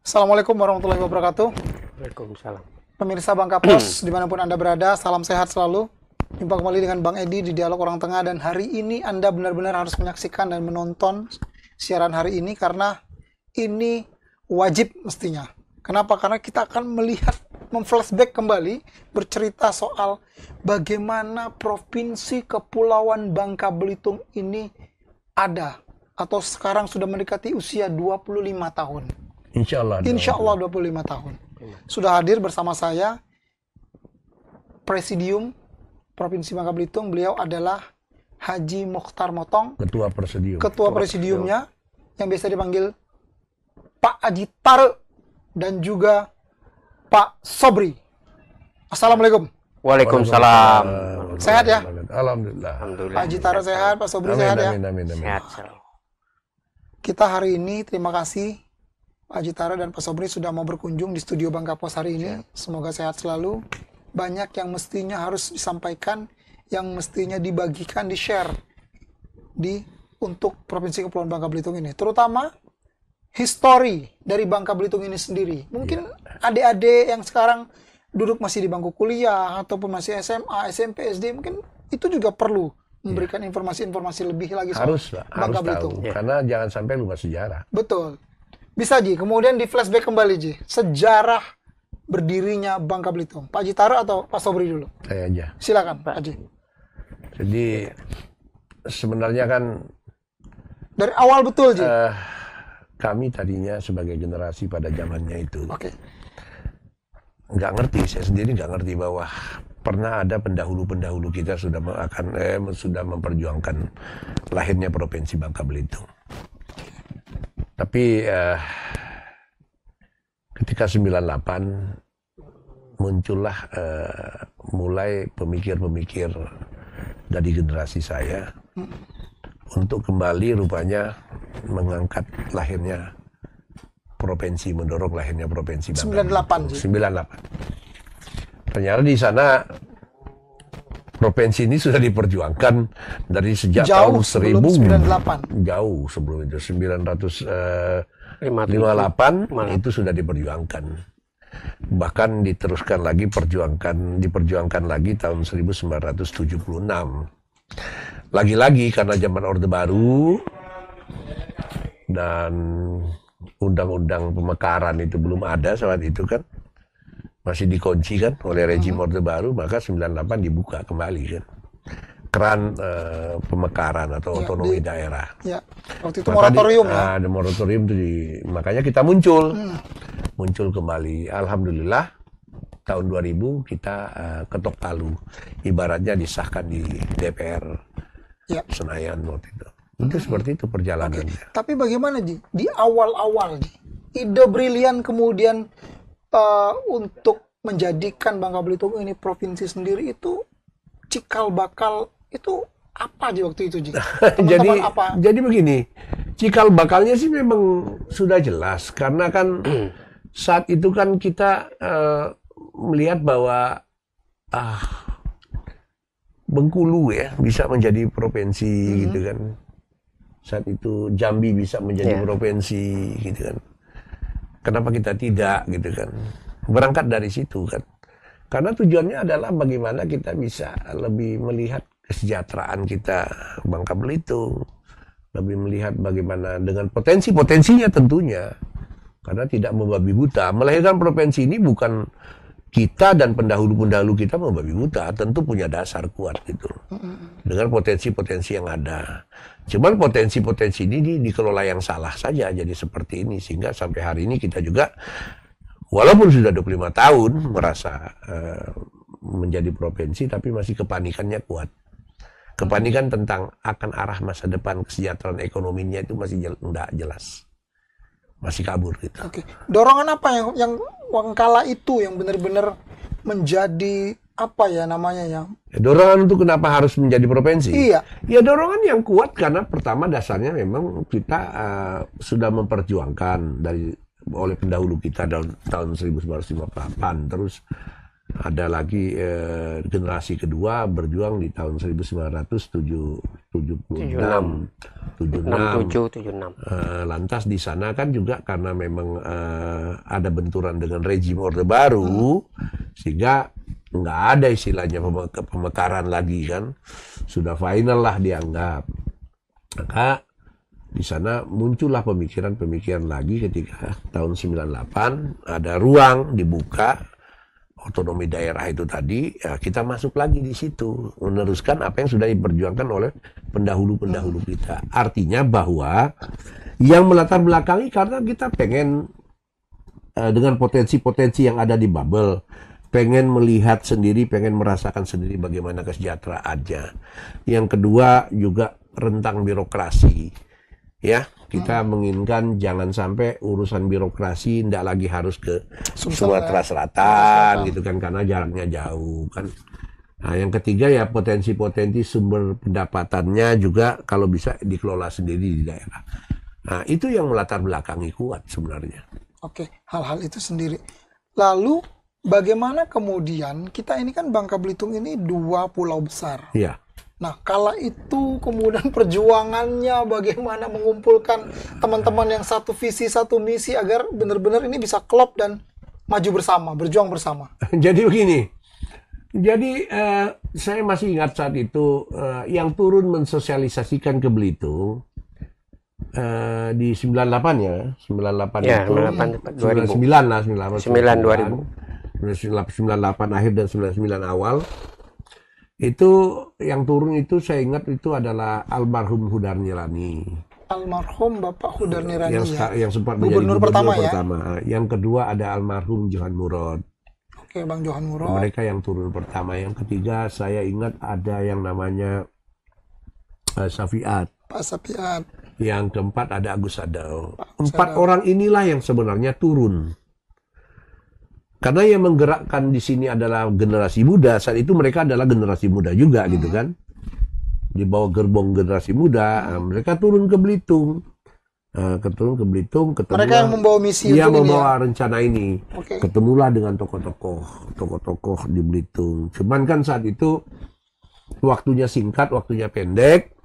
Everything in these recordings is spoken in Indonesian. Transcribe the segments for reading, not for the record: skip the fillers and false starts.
Assalamualaikum warahmatullahi wabarakatuh. Waalaikumsalam. Pemirsa Bangka Pos, dimanapun Anda berada, salam sehat selalu. Jumpa kembali dengan Bang Edi di Dialog Orang Tengah, dan hari ini Anda benar-benar harus menyaksikan dan menonton siaran hari ini karena ini wajib mestinya. Kenapa? Karena kita akan melihat, memflashback kembali, bercerita soal bagaimana Provinsi Kepulauan Bangka Belitung ini ada atau sekarang sudah mendekati usia 25 tahun. Insya Allah 25 tahun. Sudah hadir bersama saya Presidium Provinsi Bangka Belitung. Beliau adalah Haji Mokhtar Motong, Ketua Presidium. Ketua Presidiumnya, yang biasa dipanggil Pak Haji Tare, dan juga Pak Sobri. Assalamualaikum. Waalaikumsalam. Sehat ya? Alhamdulillah. Pak Haji Tare sehat, Pak Sobri sehat ya? Amin. Sehat selalu. Kita hari ini terima kasih Pak Haji Tare dan Pak Sobri sudah mau berkunjung di studio Bangka Pos hari ini. Semoga sehat selalu. Banyak yang mestinya harus disampaikan, yang mestinya dibagikan, di-share untuk Provinsi Kepulauan Bangka Belitung ini. Terutama histori dari Bangka Belitung ini sendiri. Mungkin adik-adik yang sekarang duduk masih di bangku kuliah ataupun masih SMA, SMP, SD, mungkin itu juga perlu memberikan informasi-informasi lebih lagi soal Bangka Belitung. Karena jangan sampai lupa sejarah. Betul. Bisa Ji, kemudian di flashback kembali Ji, sejarah berdirinya Bangka Belitung. Pak Haji Tare atau Pak Sobri dulu? Saya aja. Silakan Pak Haji. Jadi sebenarnya kan Dari awal betul Ji. kami tadinya sebagai generasi pada zamannya itu Oke. nggak ngerti, saya sendiri nggak ngerti bahwa pernah ada pendahulu-pendahulu kita sudah sudah memperjuangkan lahirnya Provinsi Bangka Belitung. Tapi ketika 98 muncullah mulai pemikir-pemikir dari generasi saya untuk kembali rupanya mengangkat lahirnya provinsi, mendorong lahirnya Provinsi Bangka 98 Ji. 98. Ternyata di sana provinsi ini sudah diperjuangkan dari sejak Jauh tahun sebelum 98. Jauh sebelum itu 958 itu sudah diperjuangkan. Bahkan diteruskan lagi diperjuangkan lagi tahun 1976. Lagi-lagi karena zaman Orde Baru dan undang-undang pemekaran itu belum ada saat itu kan. Masih dikunci kan oleh rejim Orde Baru, maka 98 dibuka kembali kan keran pemekaran atau otonomi daerah. Ya, waktu itu moratorium ya. Ada moratorium itu makanya kita muncul kembali. Alhamdulillah tahun 2000 kita ketok palu, ibaratnya disahkan di DPR Senayan waktu itu. Itu seperti itu perjalanannya. Tapi bagaimana Ji? Di awal-awal Ji, ide brilian kemudian untuk menjadikan Bangka Belitung ini provinsi sendiri itu cikal bakal itu apa Ji waktu itu Ji? Jadi begini, cikal bakalnya sih memang sudah jelas karena kan saat itu kan kita melihat bahwa Bengkulu ya bisa menjadi provinsi gitu kan. Saat itu Jambi bisa menjadi provinsi gitu kan. Kenapa kita tidak gitu kan? Berangkat dari situ kan. Karena tujuannya adalah bagaimana kita bisa lebih melihat kesejahteraan kita Bangka Belitung. Lebih melihat bagaimana dengan potensi-potensinya tentunya. Karena tidak membabi buta. Melahirkan provinsi ini bukan kita dan pendahulu-pendahulu kita membabi buta. Tentu punya dasar kuat gitu. Dengan potensi-potensi yang ada. Cuman potensi-potensi ini dikelola yang salah saja jadi seperti ini. Sehingga sampai hari ini kita juga walaupun sudah 25 tahun merasa menjadi provinsi tapi masih kepanikannya kuat. Kepanikan tentang akan arah masa depan kesejahteraan ekonominya itu masih tidak jelas. Masih kabur gitu. Oke. Dorongan apa yang kala itu yang benar-benar menjadi apa ya namanya ya? Dorongan untuk kenapa harus menjadi provinsi? Iya. Ya dorongan yang kuat karena pertama dasarnya memang kita sudah memperjuangkan oleh pendahulu kita tahun 1958. Terus Ada lagi generasi kedua berjuang di tahun 1976. 76. Lantas di sana kan juga karena memang ada benturan dengan rejim Orde Baru, sehingga nggak ada istilahnya pemekaran lagi kan, sudah final lah dianggap. Maka di sana muncullah pemikiran-pemikiran lagi ketika tahun 98 ada ruang dibuka otonomi daerah itu tadi, ya kita masuk lagi di situ, meneruskan apa yang sudah diperjuangkan oleh pendahulu-pendahulu kita. Artinya bahwa yang melatar belakangi karena kita pengen dengan potensi-potensi yang ada di bubble, pengen melihat sendiri, pengen merasakan sendiri bagaimana kesejahteraannya. Yang kedua juga rentang birokrasi. Ya, kita menginginkan jangan sampai urusan birokrasi tidak lagi harus ke Sumatera Selatan gitu kan, karena jaraknya jauh kan. Nah, yang ketiga ya potensi-potensi sumber pendapatannya juga kalau bisa dikelola sendiri di daerah. Nah, itu yang melatar belakangi Kuat sebenarnya. Oke, hal-hal itu sendiri. Lalu bagaimana kemudian kita ini kan Bangka Belitung ini 2 pulau besar. Iya. Nah, kala itu kemudian perjuangannya bagaimana mengumpulkan teman-teman yang satu visi, satu misi agar benar-benar ini bisa klop dan maju bersama, berjuang bersama. Jadi begini, saya masih ingat saat itu yang turun mensosialisasikan ke Belitung di 98 ya, 98 Ya, itu 98, 2000. 99 lah, 98 akhir dan 99 awal. Itu yang turun itu saya ingat itu adalah almarhum Hudar Nirani. Almarhum Bapak Hudar Nirani Yang sempat menjadi gubernur pertama. Yang kedua ada almarhum Johan Murad. Oke, Bang Johan Murad. Mereka yang turun pertama. Yang ketiga saya ingat ada yang namanya Safiat. Pak Safiat. Yang keempat ada Agus Sadau. 4 orang inilah yang sebenarnya turun. Karena yang menggerakkan di sini adalah generasi muda. Saat itu mereka adalah generasi muda juga gitu kan. Di bawah gerbong generasi muda, mereka turun ke Belitung. Turun ke Belitung, ketemulah. Mereka yang membawa misi yang untuk membawa rencana ini. Oke. Ketemulah dengan tokoh-tokoh di Belitung. Cuman kan saat itu waktunya singkat, waktunya pendek.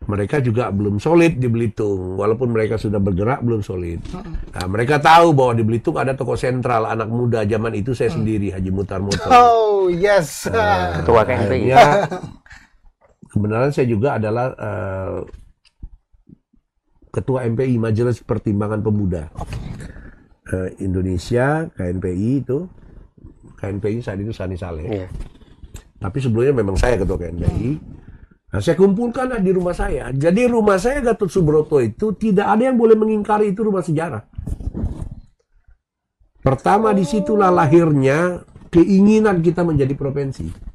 Mereka juga belum solid di Belitung, walaupun mereka sudah bergerak belum solid. Nah, mereka tahu bahwa di Belitung ada tokoh sentral anak muda zaman itu saya sendiri, Haji Mutar Motor. Oh yes. Ketua KMPI. Kebenaran saya juga adalah Ketua MPI, Majelis Pertimbangan Pemuda Indonesia, KNPI itu. KNPI saat itu Sani Saleh. Iya. Tapi sebelumnya memang saya Ketua KNPI. Nah, saya kumpulkanlah di rumah saya. Jadi rumah saya Gatot Subroto itu tidak ada yang boleh mengingkari itu rumah sejarah. Pertama disitulah lahirnya keinginan kita menjadi provinsi.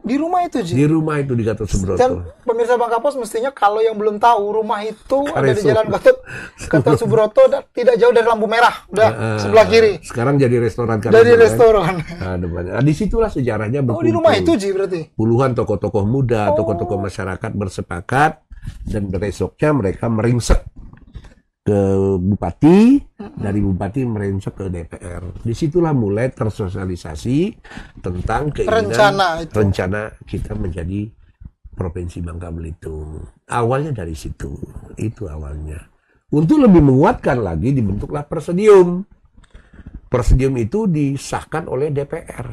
Di rumah itu, Ji? Di rumah itu di Gatot Subroto. Dan pemirsa Bang Kapos mestinya kalau yang belum tahu, rumah itu ada di Jalan Gatot Subroto, tidak jauh dari lampu merah, udah sebelah kiri. Sekarang jadi restoran. Jadi restoran. Nah, disitulah sejarahnya berkumpul. Oh, di rumah itu, Ji, berarti? Puluhan tokoh-tokoh muda, tokoh-tokoh masyarakat bersepakat, dan besoknya mereka meringsek ke Bupati, dari Bupati meringsek ke DPR. Disitulah mulai tersosialisasi tentang keinginan rencana kita menjadi Provinsi Bangka Belitung. Awalnya dari situ, itu awalnya. Untuk lebih menguatkan lagi dibentuklah Persedium. Persedium itu disahkan oleh DPR.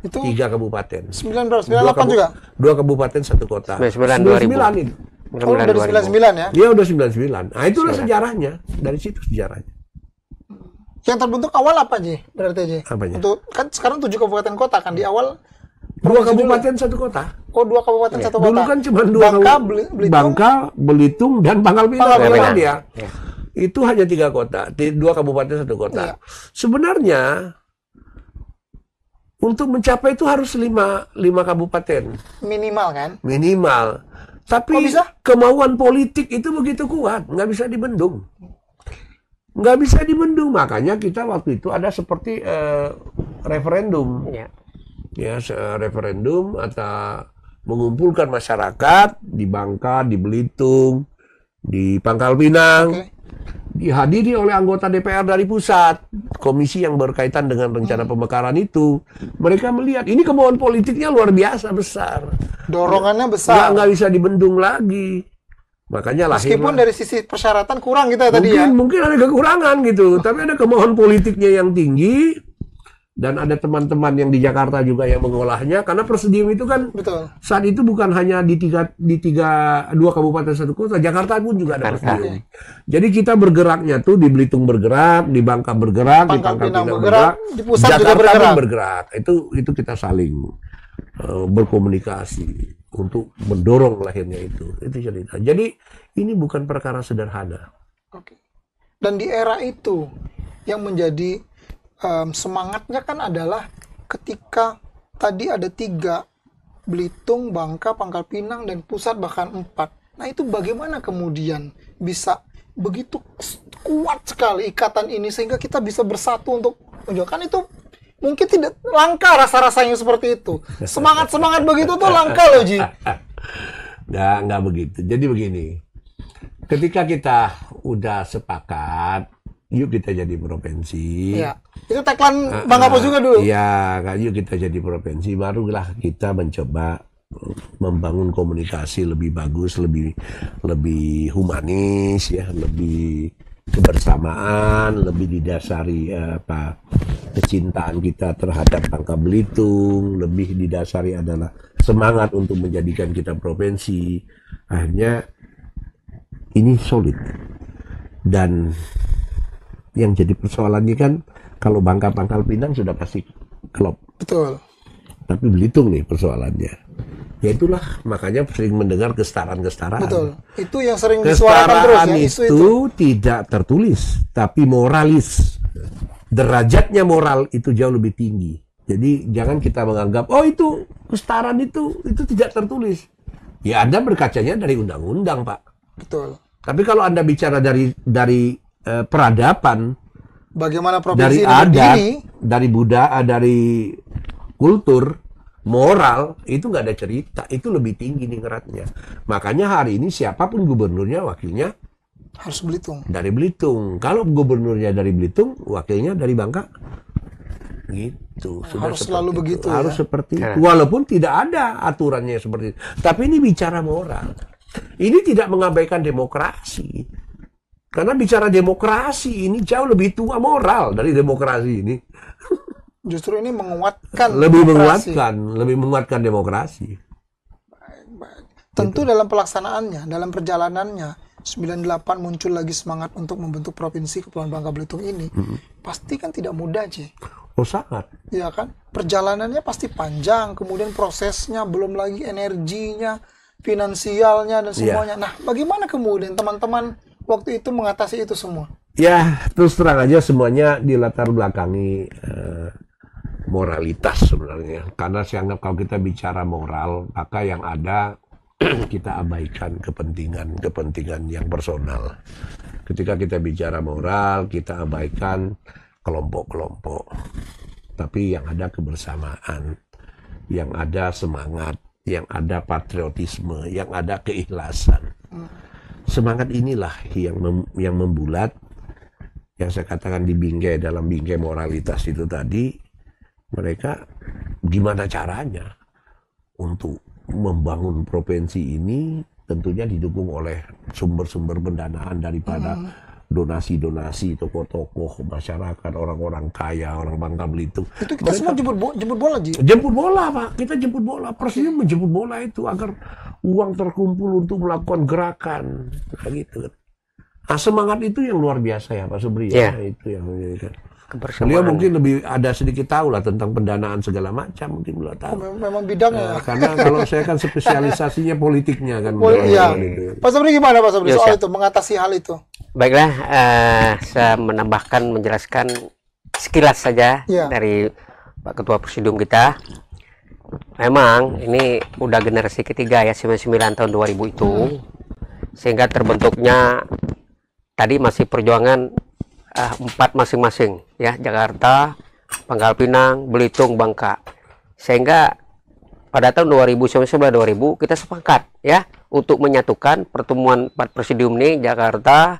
Itu 3 kabupaten. 98 juga? 2 kabupaten 1 kota. 99 ini. Oh, dari 99 ya? Dia udah 99. Nah, itulah sejarahnya. Dari situ sejarahnya. Yang terbentuk awal apa, Ji? Berarti, Ji? Apanya? Untuk kan sekarang 7 kabupaten kota kan di awal 2 kabupaten 1 kota. Oh, 2 kabupaten 1 kota. Dulu kan cuma 2 Bangka, Belitung dan Pangkal Pinang. Ya. Itu hanya 3 kota, 2 kabupaten 1 kota. Ya. Sebenarnya untuk mencapai itu harus 5 kabupaten. Minimal kan? Minimal. Tapi kemauan politik itu begitu kuat, nggak bisa dibendung. Nggak bisa dibendung, makanya kita waktu itu ada seperti referendum. Ya, referendum atau mengumpulkan masyarakat di Bangka, di Belitung, di Pangkal Pinang. dihadiri oleh anggota DPR dari pusat, komisi yang berkaitan dengan rencana pemekaran itu. Mereka melihat ini kemauan politiknya luar biasa besar. Dorongannya besar. Nggak bisa dibendung lagi. Makanya lahirlah. Meskipun dari sisi persyaratan kurang kita tadi ya. Mungkin ada kekurangan gitu, tapi ada kemauan politiknya yang tinggi dan ada teman-teman yang di Jakarta juga yang mengolahnya karena Presidium itu kan Betul. saat itu bukan hanya di dua kabupaten satu kota, Jakarta pun juga ada Presidium. Jadi kita bergeraknya tuh di Belitung bergerak, di Bangka bergerak, di Pangkal Pinang bergerak, di pusat Jakarta juga bergerak. pun bergerak. Itu kita saling berkomunikasi untuk mendorong lahirnya itu cerita. Jadi ini bukan perkara sederhana. Oke. Dan di era itu yang menjadi semangatnya kan adalah ketika tadi ada 3, Belitung, Bangka, Pangkal Pinang, dan pusat bahkan 4. Nah itu bagaimana kemudian bisa begitu kuat sekali ikatan ini sehingga kita bisa bersatu untuk menunjukkan itu. Mungkin tidak langka rasa-rasanya seperti itu. Semangat-semangat begitu tuh langka loh, Ji. Nggak begitu. Jadi begini, ketika kita udah sepakat, yuk kita jadi provinsi. Iya. Itu tagline Bang Kapos juga dulu. Iya, yuk kita jadi provinsi. Barulah kita mencoba membangun komunikasi lebih bagus, lebih humanis, ya, lebih kebersamaan, lebih didasari kecintaan kita terhadap Bangka Belitung, lebih didasari adalah semangat untuk menjadikan kita provinsi. Akhirnya ini solid. Dan yang jadi persoalannya kan kalau Bangka Pangkal Pinang sudah pasti klop. Betul. Tapi Belitung nih persoalannya. Ya itulah makanya sering mendengar kesetaraan-kesetaraan. Betul. Itu yang sering disuarakan terus ya. Itu tidak tertulis, tapi moralis. Derajatnya moral itu jauh lebih tinggi. Jadi jangan kita menganggap oh itu kesetaraan itu tidak tertulis. Ya Anda berkacanya dari undang-undang, Pak. Betul. Tapi kalau Anda bicara dari peradaban, bagaimana dari provinsi adat, berdiri, dari budaya, dari kultur, moral, itu nggak ada cerita. Itu lebih tinggi ningratnya. Makanya hari ini siapapun gubernurnya, wakilnya harus Belitung. dari Belitung. Kalau gubernurnya dari Belitung, wakilnya dari Bangka. Gitu. Sudah Harus selalu itu. begitu. Harus Ya? seperti itu. Walaupun tidak ada aturannya seperti itu. Tapi ini bicara moral. Ini tidak mengabaikan demokrasi. Karena bicara demokrasi ini jauh lebih tua moral dari demokrasi ini. Justru ini menguatkan Lebih demokrasi. menguatkan demokrasi. Tentu dalam pelaksanaannya, dalam perjalanannya 98 muncul lagi semangat untuk membentuk provinsi Kepulauan Bangka Belitung ini. Pasti kan tidak mudah, Ci. Oh sangat. Ya kan? Perjalanannya pasti panjang, kemudian prosesnya, belum lagi energinya, finansialnya dan semuanya. Nah, bagaimana kemudian teman-teman waktu itu mengatasi itu semua? Ya, terus terang aja semuanya dilatar belakangi moralitas sebenarnya. Karena saya anggap kalau kita bicara moral, maka yang ada kita abaikan kepentingan yang personal. Ketika kita bicara moral, kita abaikan kelompok-kelompok. Tapi yang ada kebersamaan, yang ada semangat, yang ada patriotisme, yang ada keikhlasan. Semangat inilah yang membulat, yang saya katakan di bingkai, dalam bingkai moralitas itu tadi, mereka gimana caranya untuk membangun provinsi ini, tentunya didukung oleh sumber-sumber pendanaan daripada donasi-donasi tokoh-tokoh masyarakat, orang-orang kaya, orang Bangka Belitung. Itu kita semua jemput bola, Ji. Jemput bola, Pak. Kita jemput bola. Presiden menjemput bola itu agar uang terkumpul untuk melakukan gerakan. Nah, gitu. Nah, semangat itu yang luar biasa ya, Pak Subri. Ya. Itu yang menjadikan. Beliau mungkin lebih ada sedikit tahu lah tentang pendanaan segala macam, mungkin beliau tahu. Memang bidangnya. Karena kalau saya kan spesialisasinya politiknya kan. Iya. Gitu. Pak Sabri gimana Pak Sabri soal itu, mengatasi hal itu? Baiklah, saya menambahkan, menjelaskan sekilas saja dari Pak Ketua Presidium kita. Memang ini udah generasi ketiga ya, 99 tahun 2000 itu. Sehingga terbentuknya tadi masih perjuangan 4 masing-masing ya, Jakarta, Pangkal Pinang, Belitung, Bangka. Sehingga pada tahun 2019-2000 kita sepakat ya untuk menyatukan pertemuan 4 presidium ini, Jakarta,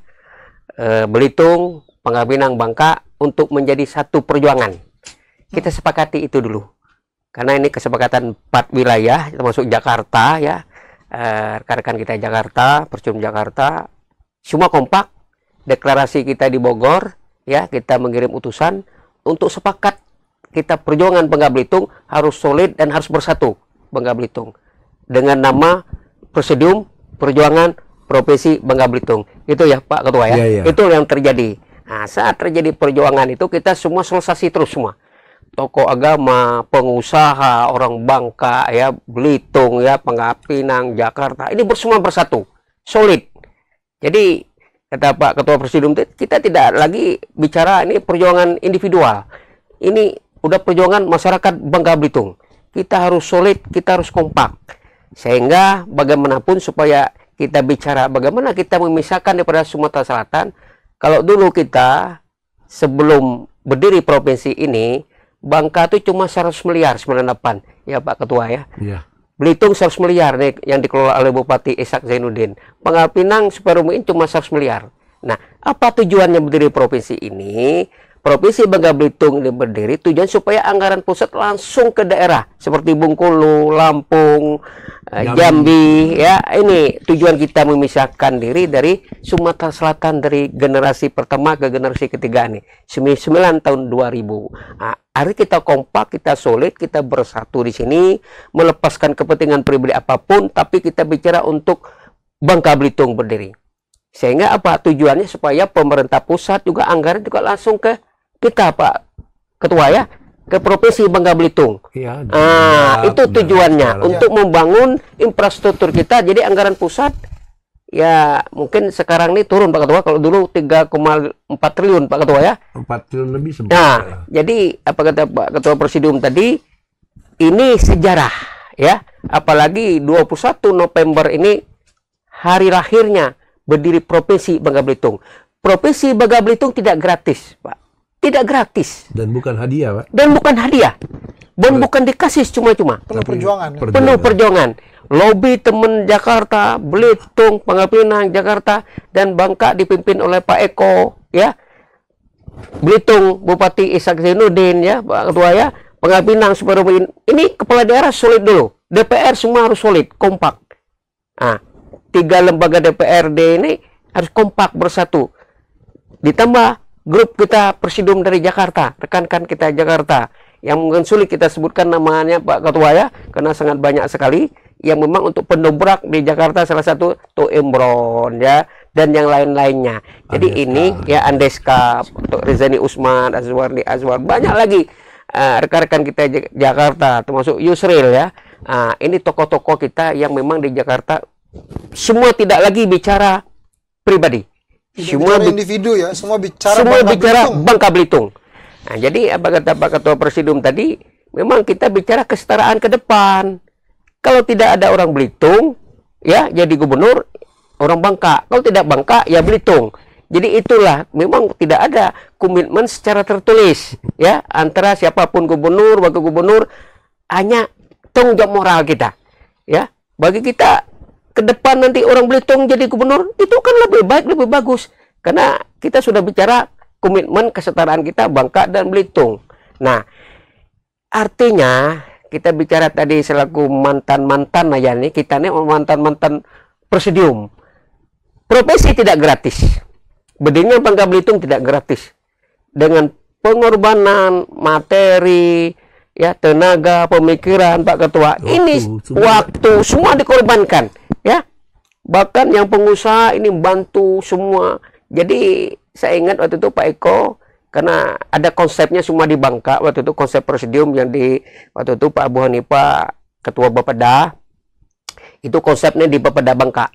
Belitung, Pangkal Pinang, Bangka untuk menjadi satu perjuangan. Kita sepakati itu dulu. Karena ini kesepakatan 4 wilayah, termasuk Jakarta ya. Rekan-rekan kita Jakarta, Percum Jakarta, semua kompak. Deklarasi kita di Bogor, ya, kita mengirim utusan untuk sepakat kita perjuangan Bangka Belitung harus solid dan harus bersatu Bangka Belitung dengan nama Presidium Perjuangan Provinsi Bangka Belitung. Itu ya Pak Ketua ya. Itu yang terjadi. Nah, saat terjadi perjuangan itu kita semua sosialisasi terus semua. Tokoh agama, pengusaha, orang Bangka ya, Belitung ya, Pangkal Pinang, Jakarta, ini semua bersatu, solid. Jadi kata Pak Ketua Presidium, kita tidak lagi bicara ini perjuangan individual. Ini udah perjuangan masyarakat Bangka Belitung. Kita harus solid, kita harus kompak. Sehingga bagaimanapun supaya kita bicara bagaimana kita memisahkan daripada Sumatera Selatan. Kalau dulu kita sebelum berdiri provinsi ini, Bangka itu cuma 100 miliar 98 ya Pak Ketua ya. Belitung 100 miliar nih yang dikelola oleh Bupati Ishak Zainuddin. Pangkal Pinang Superumuin cuma 100 miliar. Nah, apa tujuannya berdiri provinsi ini? Provinsi Bangka Belitung ini berdiri tujuan supaya anggaran pusat langsung ke daerah seperti Bengkulu, Lampung, Jambi ya. Ini tujuan kita memisahkan diri dari Sumatera Selatan dari generasi pertama ke generasi ketiga nih. 9 tahun 2000. Nah, hari kita kompak, kita solid, kita bersatu di sini, melepaskan kepentingan pribadi apapun, tapi kita bicara untuk Bangka Belitung berdiri. Sehingga apa tujuannya supaya pemerintah pusat juga anggaran juga langsung ke kita Pak Ketua ya, ke Provinsi Bangka Belitung. Ya, itu tujuannya untuk membangun infrastruktur kita. Jadi anggaran pusat ya mungkin sekarang ini turun Pak Ketua. Kalau dulu 3,4 triliun Pak Ketua ya. 4 triliun lebih sebenarnya. Nah, jadi apa kata Pak Ketua Presidium tadi, ini sejarah ya. Apalagi 21 November ini hari lahirnya berdiri Provinsi Bangka Belitung. Provinsi Bangka Belitung tidak gratis Pak. Tidak gratis. Dan bukan hadiah, Pak. Dan bukan hadiah. Dan bukan dikasih cuma-cuma. Penuh perjuangan. Penuh perjuangan. Lobby teman Jakarta, Belitung, Pangkal Pinang, Jakarta, dan Bangka dipimpin oleh Pak Eko, ya. Belitung, Bupati Ishak Zainuddin, ya, Pak Ketua, ya. Pangkal Pinang, Superumuin. Ini kepala daerah solid dulu. DPR semua harus solid, kompak. Nah, 3 lembaga DPRD ini harus kompak bersatu. Ditambah grup kita Presidium dari Jakarta, rekan-rekan kita Jakarta, yang mungkin sulit kita sebutkan namanya Pak Ketua ya, karena sangat banyak sekali, yang memang untuk pendobrak di Jakarta salah satu Tok Imron ya, dan yang lain-lainnya. Jadi Andeska. Ini ya Andeska, Tok Rizani Usman, Azwar, banyak lagi rekan-rekan kita Jakarta, termasuk Yusril ya. Ini tokoh-tokoh kita yang memang di Jakarta, semua tidak lagi bicara pribadi. Semua individu ya, semua bicara Bangka Belitung. Nah, jadi apa kata Pak Ketua Presidium tadi, memang kita bicara kesetaraan ke depan. Kalau tidak ada orang Belitung, ya jadi gubernur orang Bangka. Kalau tidak Bangka, ya Belitung. Jadi itulah, memang tidak ada komitmen secara tertulis, ya antara siapapun gubernur, wakil gubernur, hanya tanggung jawab moral kita, ya. Bagi kita ke depan nanti orang Belitung jadi gubernur, itu kan lebih baik, lebih bagus. Karena kita sudah bicara komitmen kesetaraan kita Bangka dan Belitung. Nah, artinya kita bicara tadi selaku mantan-mantan aja nih, kita nih mantan-mantan Presidium. Profesi tidak gratis. Berdirinya Bangka Belitung tidak gratis. Dengan pengorbanan materi, ya tenaga, pemikiran Pak Ketua. Waktu semua dikorbankan. Ya, bahkan yang pengusaha ini bantu semua. Jadi saya ingat waktu itu Pak Eko, karena ada konsepnya semua di Bangka waktu itu, konsep Presidium yang waktu itu Pak Abu Hanifah Ketua Bapeda, itu konsepnya di Bapeda Bangka,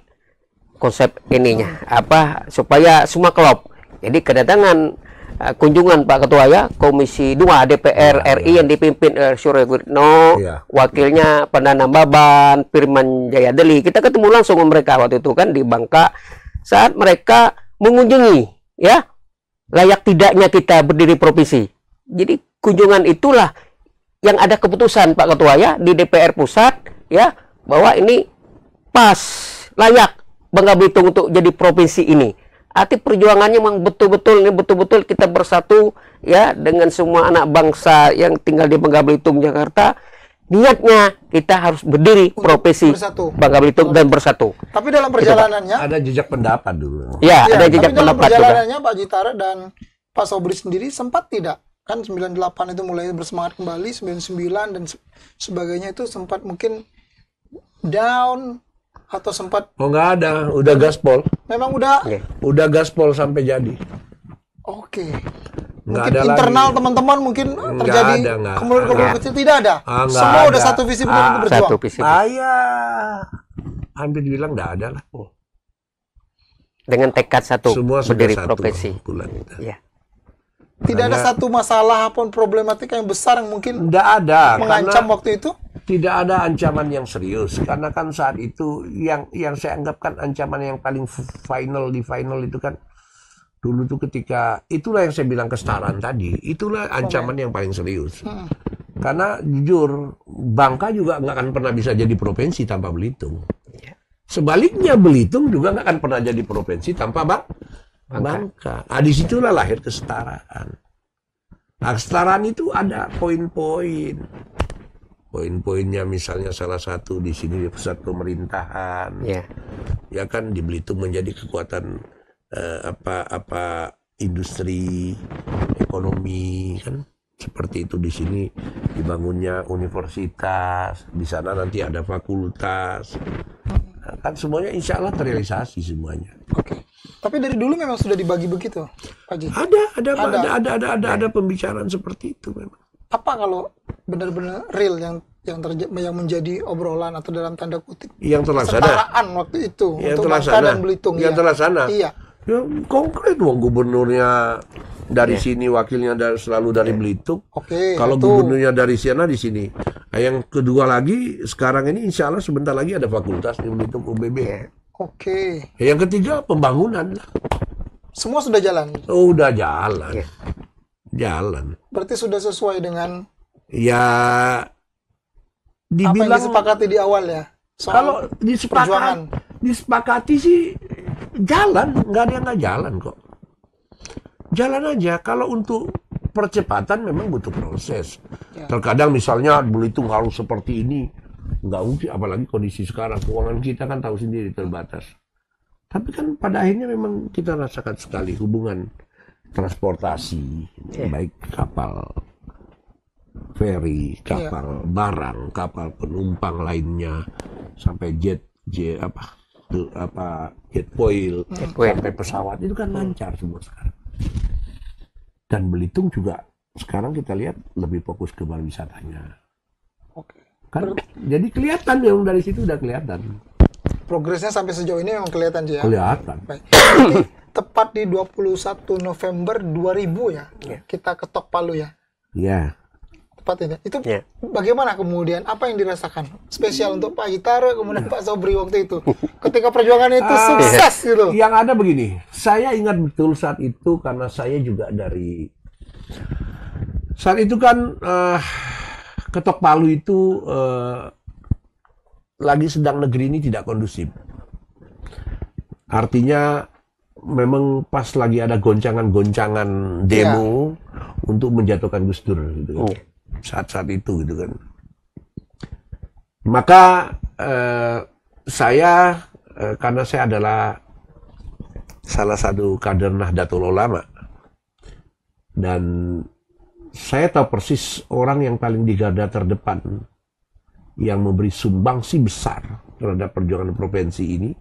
konsep ininya apa supaya semua klop. Jadi kedatangan kunjungan Pak Ketua ya, Komisi 2 DPR RI yang dipimpin Surya Guritno, wakilnya Pandana Baban, Firman Jayadeli. Kita ketemu langsung dengan mereka waktu itu kan di Bangka saat mereka mengunjungi ya layak tidaknya kita berdiri provinsi. Jadi kunjungan itulah yang ada keputusan Pak Ketua ya di DPR pusat ya bahwa ini pas layak Bangka Belitung untuk jadi provinsi ini. arti perjuangannya memang betul-betul kita bersatu ya dengan semua anak bangsa yang tinggal di Bangka Belitung, Jakarta. Niatnya kita harus berdiri profesi Bangka Belitung dan bersatu. Tapi dalam perjalanannya ada jejak pendapat dulu. Ya, ada jejak tapi dalam pendapat perjalanannya juga. Pak Jitara dan Pak Sobri sendiri sempat tidak? Kan 98 itu mulai bersemangat kembali, 99 dan sebagainya itu sempat mungkin down atau sempat nggak ada, udah gaspol. Memang udah Udah gaspol sampai jadi. Oke. Nggak Mungkin ada internal lagi. teman-teman mungkin terjadi nggak kemudian kecil tidak ada. Nggak Semua ada. udah satu visi benar untuk berjuang. Satu visi. Hampir bilang nggak ada lah. Dengan tekad satu Semua sudah berdiri satu profesi. bulan kita. Ya. Tidak ada satu masalah apapun problematika yang besar yang mungkin Nggak ada. mengancam Karena waktu itu. tidak ada ancaman yang serius. Karena kan saat itu yang saya anggap kan ancaman yang paling final itu kan dulu tuh ketika, itulah yang saya bilang kesetaraan tadi, itulah ancaman yang paling serius. Karena jujur, Bangka juga nggak akan pernah bisa jadi provinsi tanpa Belitung. Sebaliknya Belitung juga nggak akan pernah jadi provinsi tanpa Bangka. Disitulah lahir kesetaraan. Nah, kesetaraan itu ada poin-poin. Poin-poinnya misalnya salah satu di sini pusat pemerintahan. Ya kan di Belitung menjadi kekuatan industri, ekonomi kan seperti itu. Di sini dibangunnya universitas, di sana nanti ada fakultas, kan semuanya insya Allah terrealisasi semuanya. Oke. Tapi dari dulu memang sudah dibagi begitu, Pak Ji? Ada pembicaraan seperti itu memang. Apa kalau benar-benar real yang menjadi obrolan atau dalam tanda kutip yang terlaksana kesetaraan waktu itu yang untuk Bangka dan Belitung yang terlaksana? Iya. Ya, konkret wong gubernurnya dari sini, wakilnya selalu dari Belitung. Kalau gubernurnya dari sana di sini. Nah, yang kedua lagi sekarang ini insya Allah sebentar lagi ada fakultas di Belitung UBB. Yang ketiga pembangunan lah. Semua sudah jalan. Udah jalan. Jalan. Berarti sudah sesuai dengan ya apa dibilang yang disepakati di awal ya. Kalau disepakati sih jalan, nggak ada yang nggak jalan kok. Jalan aja. Kalau untuk percepatan memang butuh proses. Terkadang misalnya Belitung harus seperti ini, nggak mungkin. Apalagi kondisi sekarang, keuangan kita kan tahu sendiri terbatas. Tapi kan pada akhirnya memang kita rasakan sekali hubungan transportasi, baik kapal feri, kapal barang, kapal penumpang lainnya, sampai jet foil, sampai pesawat itu kan lancar semua sekarang. Dan Belitung juga sekarang kita lihat lebih fokus ke pariwisatanya. Kan jadi kelihatan yang dari situ udah kelihatan. Progresnya sampai sejauh ini memang kelihatan ya. Kelihatan. Tepat di 21 November 2000 ya. Kita ketok Palu ya. Iya. Tepat ini. Itu bagaimana kemudian? Apa yang dirasakan? Spesial untuk Pak Jitara, kemudian Pak Sobri waktu itu. Ketika perjuangan itu sukses gitu. Yang ada begini, saya ingat betul saat itu karena saya juga dari... Saat itu kan ketok Palu itu lagi sedang negeri ini tidak kondusif. Artinya memang pas lagi ada goncangan-goncangan demo untuk menjatuhkan Gus Dur gitu kan. Saat-saat itu gitu kan. Maka saya karena saya adalah salah satu kader Nahdlatul Ulama dan saya tahu persis orang yang paling di garda terdepan yang memberi sumbangsi besar terhadap perjuangan provinsi ini,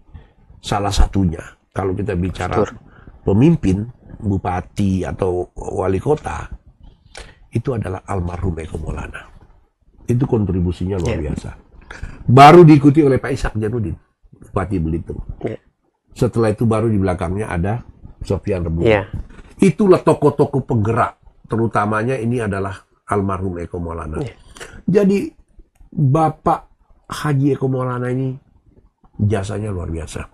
salah satunya kalau kita bicara pemimpin, bupati atau wali kota, itu adalah almarhum Eko Maulana. Itu kontribusinya luar biasa. Baru diikuti oleh Pak Ishak Janudin, Bupati Belitung. Setelah itu baru di belakangnya ada Sofyan Rebu. Itulah tokoh-tokoh penggerak, terutamanya ini adalah almarhum Eko Maulana. Jadi Bapak Haji Eko Maulana ini jasanya luar biasa.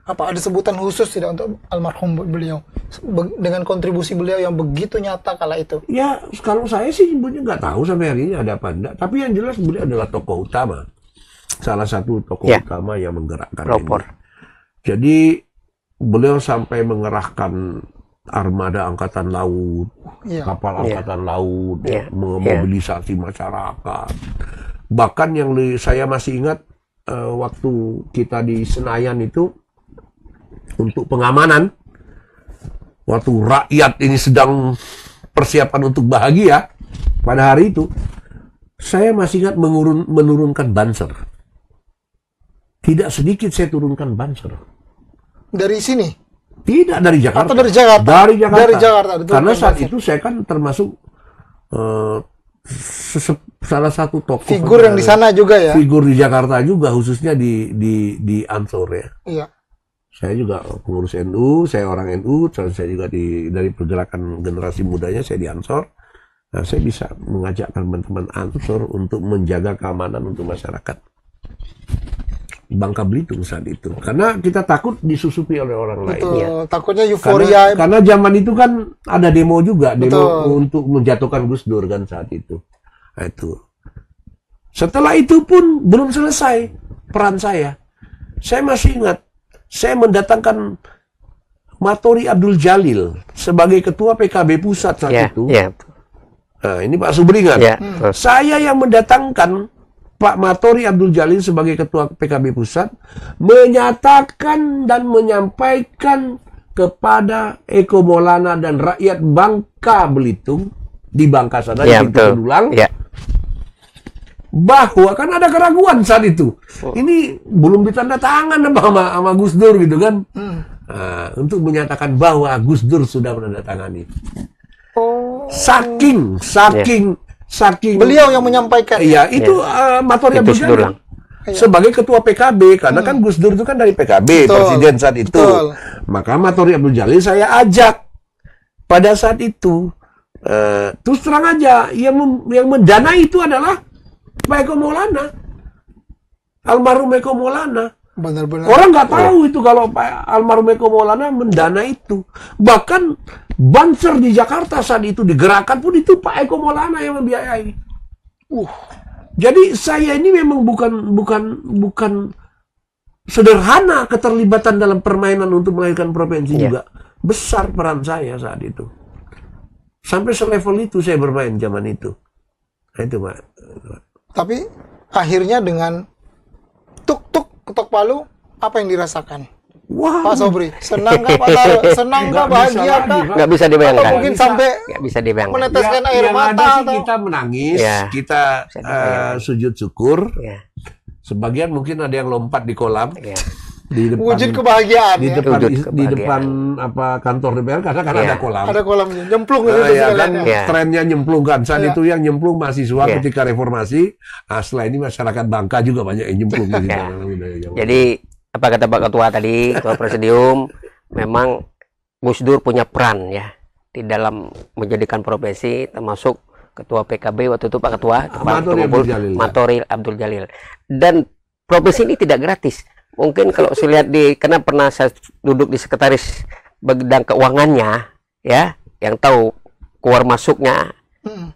Apa ada sebutan khusus tidak untuk almarhum beliau dengan kontribusi beliau yang begitu nyata kala itu? Ya kalau saya sih sebetulnya nggak tahu sampai hari ini ada apa enggak. Tapi yang jelas beliau adalah tokoh utama, salah satu tokoh utama yang menggerakkan ini. Jadi beliau sampai mengerahkan armada angkatan laut, kapal angkatan laut, memobilisasi masyarakat. Bahkan yang saya masih ingat waktu kita di Senayan itu untuk pengamanan, waktu rakyat ini sedang persiapan untuk bahagia pada hari itu, saya masih ingat menurunkan banser. Tidak sedikit saya turunkan banser. Dari sini? Tidak, dari Jakarta. Atau dari Jakarta? Dari Jakarta. Dari Jakarta. Karena saat itu saya kan termasuk salah satu tokoh figur yang di sana juga ya. Figur di Jakarta juga, khususnya di Ansor ya. Iya. Saya juga pengurus NU, saya orang NU, saya juga dari pergerakan generasi mudanya saya di Ansor. Nah, saya bisa mengajak teman-teman Ansor untuk menjaga keamanan untuk masyarakat Bangka Belitung saat itu. Karena kita takut disusupi oleh orang lain. Betul, ya. Takutnya euforia. Karena zaman itu kan ada demo juga, demo untuk menjatuhkan Gus Dur kan saat itu. Nah, itu. Setelah itu pun belum selesai peran saya. Saya masih ingat, saya mendatangkan Matori Abdul Jalil sebagai ketua PKB pusat saat itu. Nah, ini Pak Subri kan. Saya yang mendatangkan Pak Matori Abdul Jalil sebagai ketua PKB pusat, menyatakan dan menyampaikan kepada Eko Maulana dan rakyat Bangka Belitung di Bangka sana di pintu Kedulang, bahwa kan ada keraguan saat itu. Ini belum ditanda tangan sama Gus Dur gitu kan. Nah, untuk menyatakan bahwa Gus Dur sudah menandatangani. Saking beliau yang menyampaikan. Iya, itu Matori Abdul Jalil sebagai ketua PKB, karena kan Gus Dur itu kan dari PKB, presiden saat itu. Maka Matori Abdul Jalil saya ajak pada saat itu. Terus terang aja, yang mendanai itu adalah Pak Eko Maulana, almarhum Eko Maulana. Benar-benar. Orang nggak tahu itu kalau Pak almarhum Eko Maulana mendanai itu. Bahkan banser di Jakarta saat itu digerakkan pun itu Pak Eko Maulana yang membiayai. Jadi saya ini memang bukan sederhana keterlibatan dalam permainan untuk melahirkan provinsi juga. Besar peran saya saat itu. Sampai selevel itu saya bermain zaman itu. Nah, itu Pak. Tapi akhirnya dengan tuk-tuk ketok palu, apa yang dirasakan? Wah, Pak Sobri, senang nggak Pak Taro? Senang nggak, bahagia kah? Nggak bisa dibayangkan. Atau mungkin sampai nggak bisa dibayangkan. Meneteskan air mata atau kita menangis, kita sujud syukur. Sebagian mungkin ada yang lompat di kolam. Di depan, wujud kebahagiaan di depan apa kantor DPR karena ada kolam. Ada kolamnya, nyemplung kan trennya nyemplung kan. Saat itu yang nyemplung mahasiswa ketika reformasi. Setelah ini masyarakat Bangka juga banyak yang nyemplung. Jadi apa kata Pak Ketua tadi, Ketua Presidium, memang Gus Dur punya peran ya di dalam menjadikan provinsi, termasuk Ketua PKB waktu itu Pak Ketua Matori Abdul Jalil. Dan provinsi ini tidak gratis. Mungkin kalau saya lihat karena pernah saya duduk di sekretaris bidang keuangannya, ya, yang tahu keluar masuknya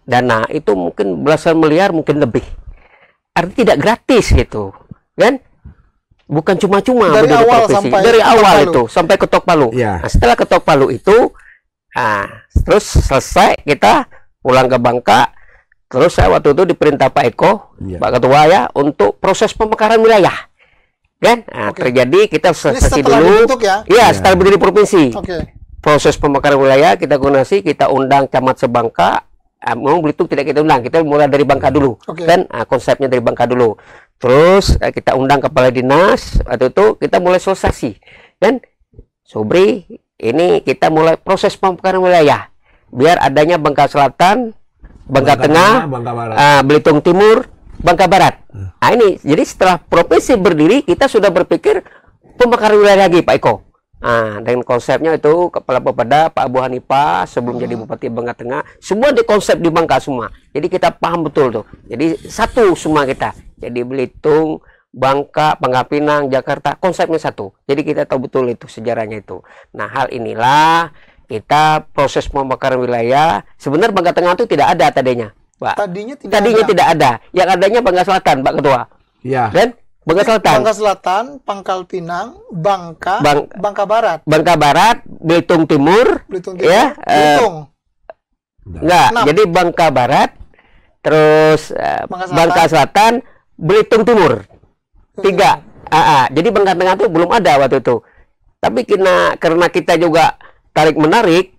dana itu mungkin belasan miliar, mungkin lebih. Artinya tidak gratis gitu, kan? Bukan cuma-cuma dari awal itu sampai ketok palu. Nah, setelah ketok palu itu, terus selesai kita pulang ke Bangka. Terus saya waktu itu diperintah Pak Eko, Pak Ketua ya, untuk proses pemekaran wilayah. Kan? Nah, terjadi kita selesai dulu. Setelah berdiri provinsi. Proses pemekaran wilayah kita koordinasi, kita undang camat sebangka. Memang Belitung tidak kita undang, kita mulai dari Bangka dulu. Kan? Konsepnya dari Bangka dulu. Terus kita undang kepala dinas, waktu itu kita mulai sosialisasi. Kan? Sobri, ini kita mulai proses pemekaran wilayah. Biar adanya Bangka Selatan, Bangka Tengah, Belitung Timur, Bangka Barat. Nah ini, jadi setelah provinsi berdiri, kita sudah berpikir pemekaran wilayah lagi, Pak Eko. Nah, dengan konsepnya itu Kepala Bapeda Pak Abu Hanifah sebelum jadi Bupati Bangka Tengah, semua dikonsep di Bangka semua. Jadi kita paham betul tuh. Jadi satu semua kita. Jadi Belitung, Bangka, Pangkal Pinang, Jakarta, konsepnya satu. Jadi kita tahu betul itu sejarahnya itu. Nah, hal inilah kita proses pemekaran wilayah. Sebenarnya Bangka Tengah itu tidak ada tadinya, Pak. Tadinya tidak ada. Yang adanya Bangka Selatan, Pak Ketua. Iya. Dan Bangka Selatan, Pangkal Pinang, Bangka Barat. Bangka Barat, Belitung Timur, ya. Enggak, jadi Bangka Barat, terus Bangka Selatan, Belitung Timur. 3. Jadi Bangka Tengah itu belum ada waktu itu. Tapi karena kita juga tarik menarik,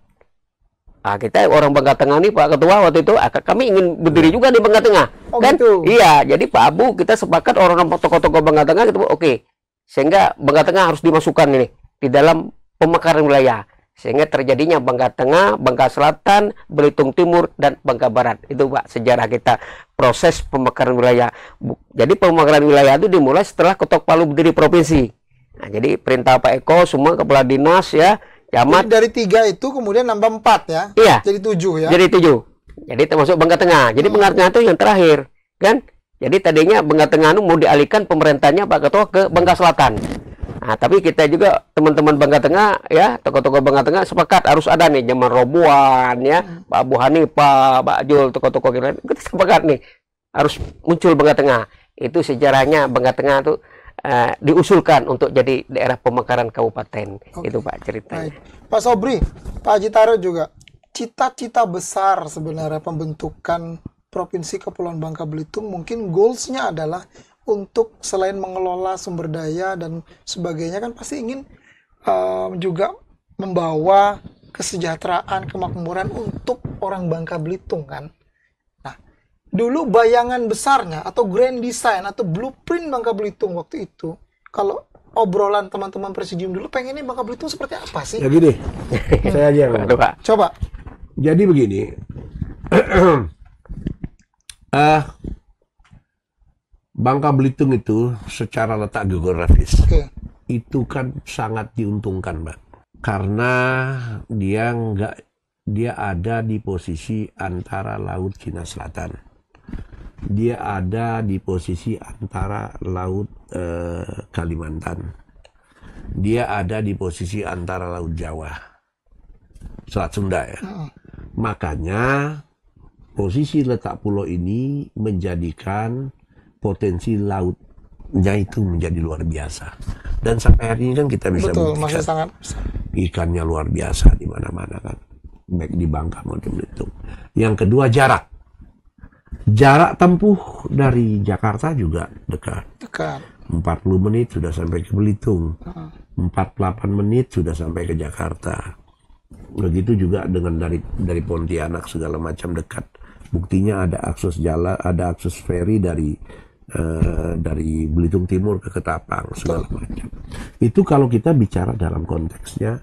kita orang Bangka Tengah nih Pak Ketua waktu itu kami ingin berdiri juga di Bangka Tengah. Kan? Gitu. Iya, jadi Pak Abu kita sepakat orang tokoh-tokoh Bangka Tengah gitu, oke. Sehingga Bangka Tengah harus dimasukkan ini di dalam pemekaran wilayah. Sehingga terjadinya Bangka Tengah, Bangka Selatan, Belitung Timur, dan Bangka Barat. Itu Pak sejarah kita proses pemekaran wilayah. Jadi pemekaran wilayah itu dimulai setelah Ketok Palu berdiri provinsi. Nah, jadi perintah Pak Eko semua kepala dinas ya, camat. Jadi dari 3 itu kemudian nambah 4 ya? Iya. Jadi 7 ya? Jadi 7. Jadi termasuk Bangka Tengah. Jadi Bangka Tengah itu yang terakhir, kan? Jadi tadinya Bangka Tengah itu mau dialihkan pemerintahnya Pak Ketua ke Bangka Selatan. Nah, tapi kita juga teman-teman Bangka Tengah ya, tokoh-tokoh Bangka Tengah sepakat harus ada nih Jaman Robuan ya, Pak Abu Hanifah, Pak Jul, tokoh-tokoh kita sepakat nih harus muncul Bangka Tengah. Itu sejarahnya Bangka Tengah itu diusulkan untuk jadi daerah pemekaran kabupaten. Itu Pak ceritanya. Pak Sobri, Pak Haji Taro juga, cita-cita besar sebenarnya pembentukan Provinsi Kepulauan Bangka Belitung mungkin goalsnya adalah untuk selain mengelola sumber daya dan sebagainya kan pasti ingin juga membawa kesejahteraan, kemakmuran untuk orang Bangka Belitung kan. Nah, dulu bayangan besarnya atau grand design atau blueprint Bangka Belitung waktu itu, kalau obrolan teman-teman presidium dulu pengennya Bangka Belitung seperti apa sih? Ya gini, saya aja yang coba. Jadi begini, Bangka Belitung itu secara letak geografis itu kan sangat diuntungkan, Mbak, karena dia ada di posisi antara Laut Cina Selatan, dia ada di posisi antara Laut Kalimantan, dia ada di posisi antara Laut Jawa, Selat Sunda ya. Makanya posisi letak pulau ini menjadikan potensi lautnya itu menjadi luar biasa. Dan sampai hari ini kan kita bisa buktikan ikannya luar biasa di mana-mana kan. Baik di Bangka maupun Belitung. Yang kedua jarak. Jarak tempuh dari Jakarta juga dekat. 40 menit sudah sampai ke Belitung. 48 menit sudah sampai ke Jakarta. Begitu juga dengan dari Pontianak segala macam dekat. Buktinya ada akses jalan, ada akses feri dari Belitung Timur ke Ketapang segala macam. Itu kalau kita bicara dalam konteksnya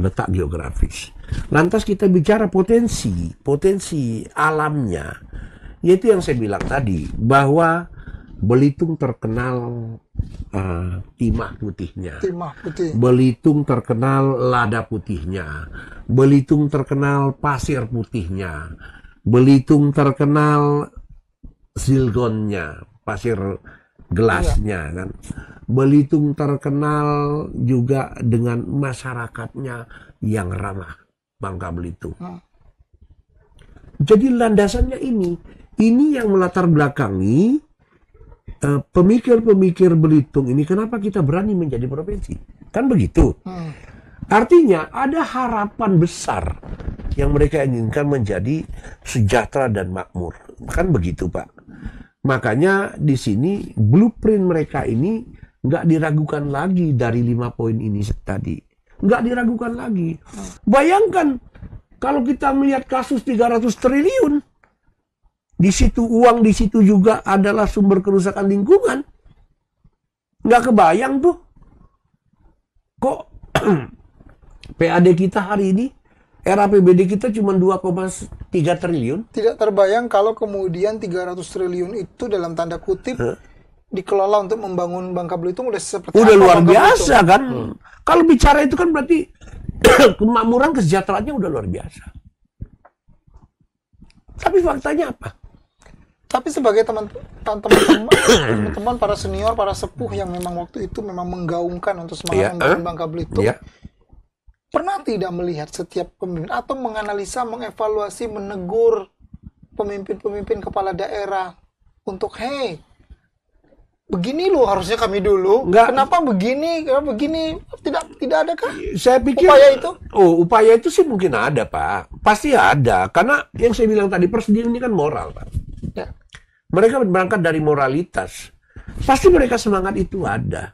letak geografis. Lantas kita bicara potensi alamnya, yaitu yang saya bilang tadi bahwa Belitung terkenal timah putihnya. Belitung terkenal lada putihnya. Belitung terkenal pasir putihnya. Belitung terkenal zilgonnya, pasir gelasnya kan. Belitung terkenal juga dengan masyarakatnya yang ramah, Bangka Belitung. Jadi landasannya ini yang melatar belakangi pemikir-pemikir Belitung ini, kenapa kita berani menjadi provinsi? Kan begitu. Artinya ada harapan besar yang mereka inginkan menjadi sejahtera dan makmur. Kan begitu, Pak. Makanya di sini blueprint mereka ini nggak diragukan lagi dari 5 poin ini tadi. Nggak diragukan lagi. Bayangkan kalau kita melihat kasus 300 triliun. Di situ uang, di situ juga adalah sumber kerusakan lingkungan. Nggak kebayang tuh. Kok PAD kita hari ini, RAPBD kita cuma 2,3 triliun. Tidak terbayang kalau kemudian 300 triliun itu dalam tanda kutip dikelola untuk membangun Bangka Belitung udah seperti udah luar biasa Belitung. Kan. Kalau bicara itu kan berarti kemakmuran kesejahteraannya udah luar biasa. Tapi faktanya apa? Tapi sebagai teman-teman para senior, para sepuh yang memang waktu itu memang menggaungkan untuk semangat membangun Bangka Belitung, pernah tidak melihat setiap pemimpin atau menganalisa, mengevaluasi, menegur pemimpin-pemimpin kepala daerah untuk begini loh harusnya kami dulu. Enggak. Kenapa begini? Kenapa begini? Tidak ada kah? Saya pikir upaya itu? Upaya itu sih mungkin ada, Pak. Pasti ada. Karena yang saya bilang tadi, persetujuan ini kan moral, Pak. Ya. Mereka berangkat dari moralitas. Pasti mereka semangat itu ada.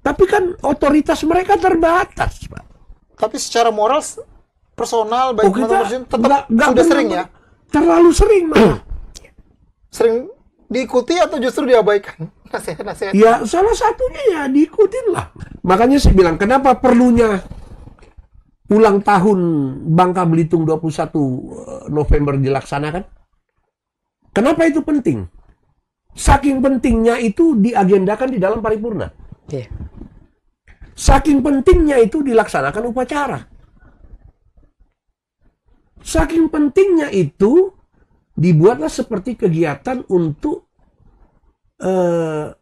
Tapi kan otoritas mereka terbatas, Pak. Tapi secara moral, personal, baik kita tetap sudah sering ya? Terlalu sering, malah. Sering diikuti atau justru diabaikan nasihat-nasihat? Ya, salah satunya ya diikutin lah. Makanya saya bilang, kenapa perlunya ulang tahun Bangka Belitung 21 November dilaksanakan? Kenapa itu penting? Saking pentingnya itu diagendakan di dalam paripurna. Yeah. Saking pentingnya itu dilaksanakan upacara. Saking pentingnya itu dibuatlah seperti kegiatan untuk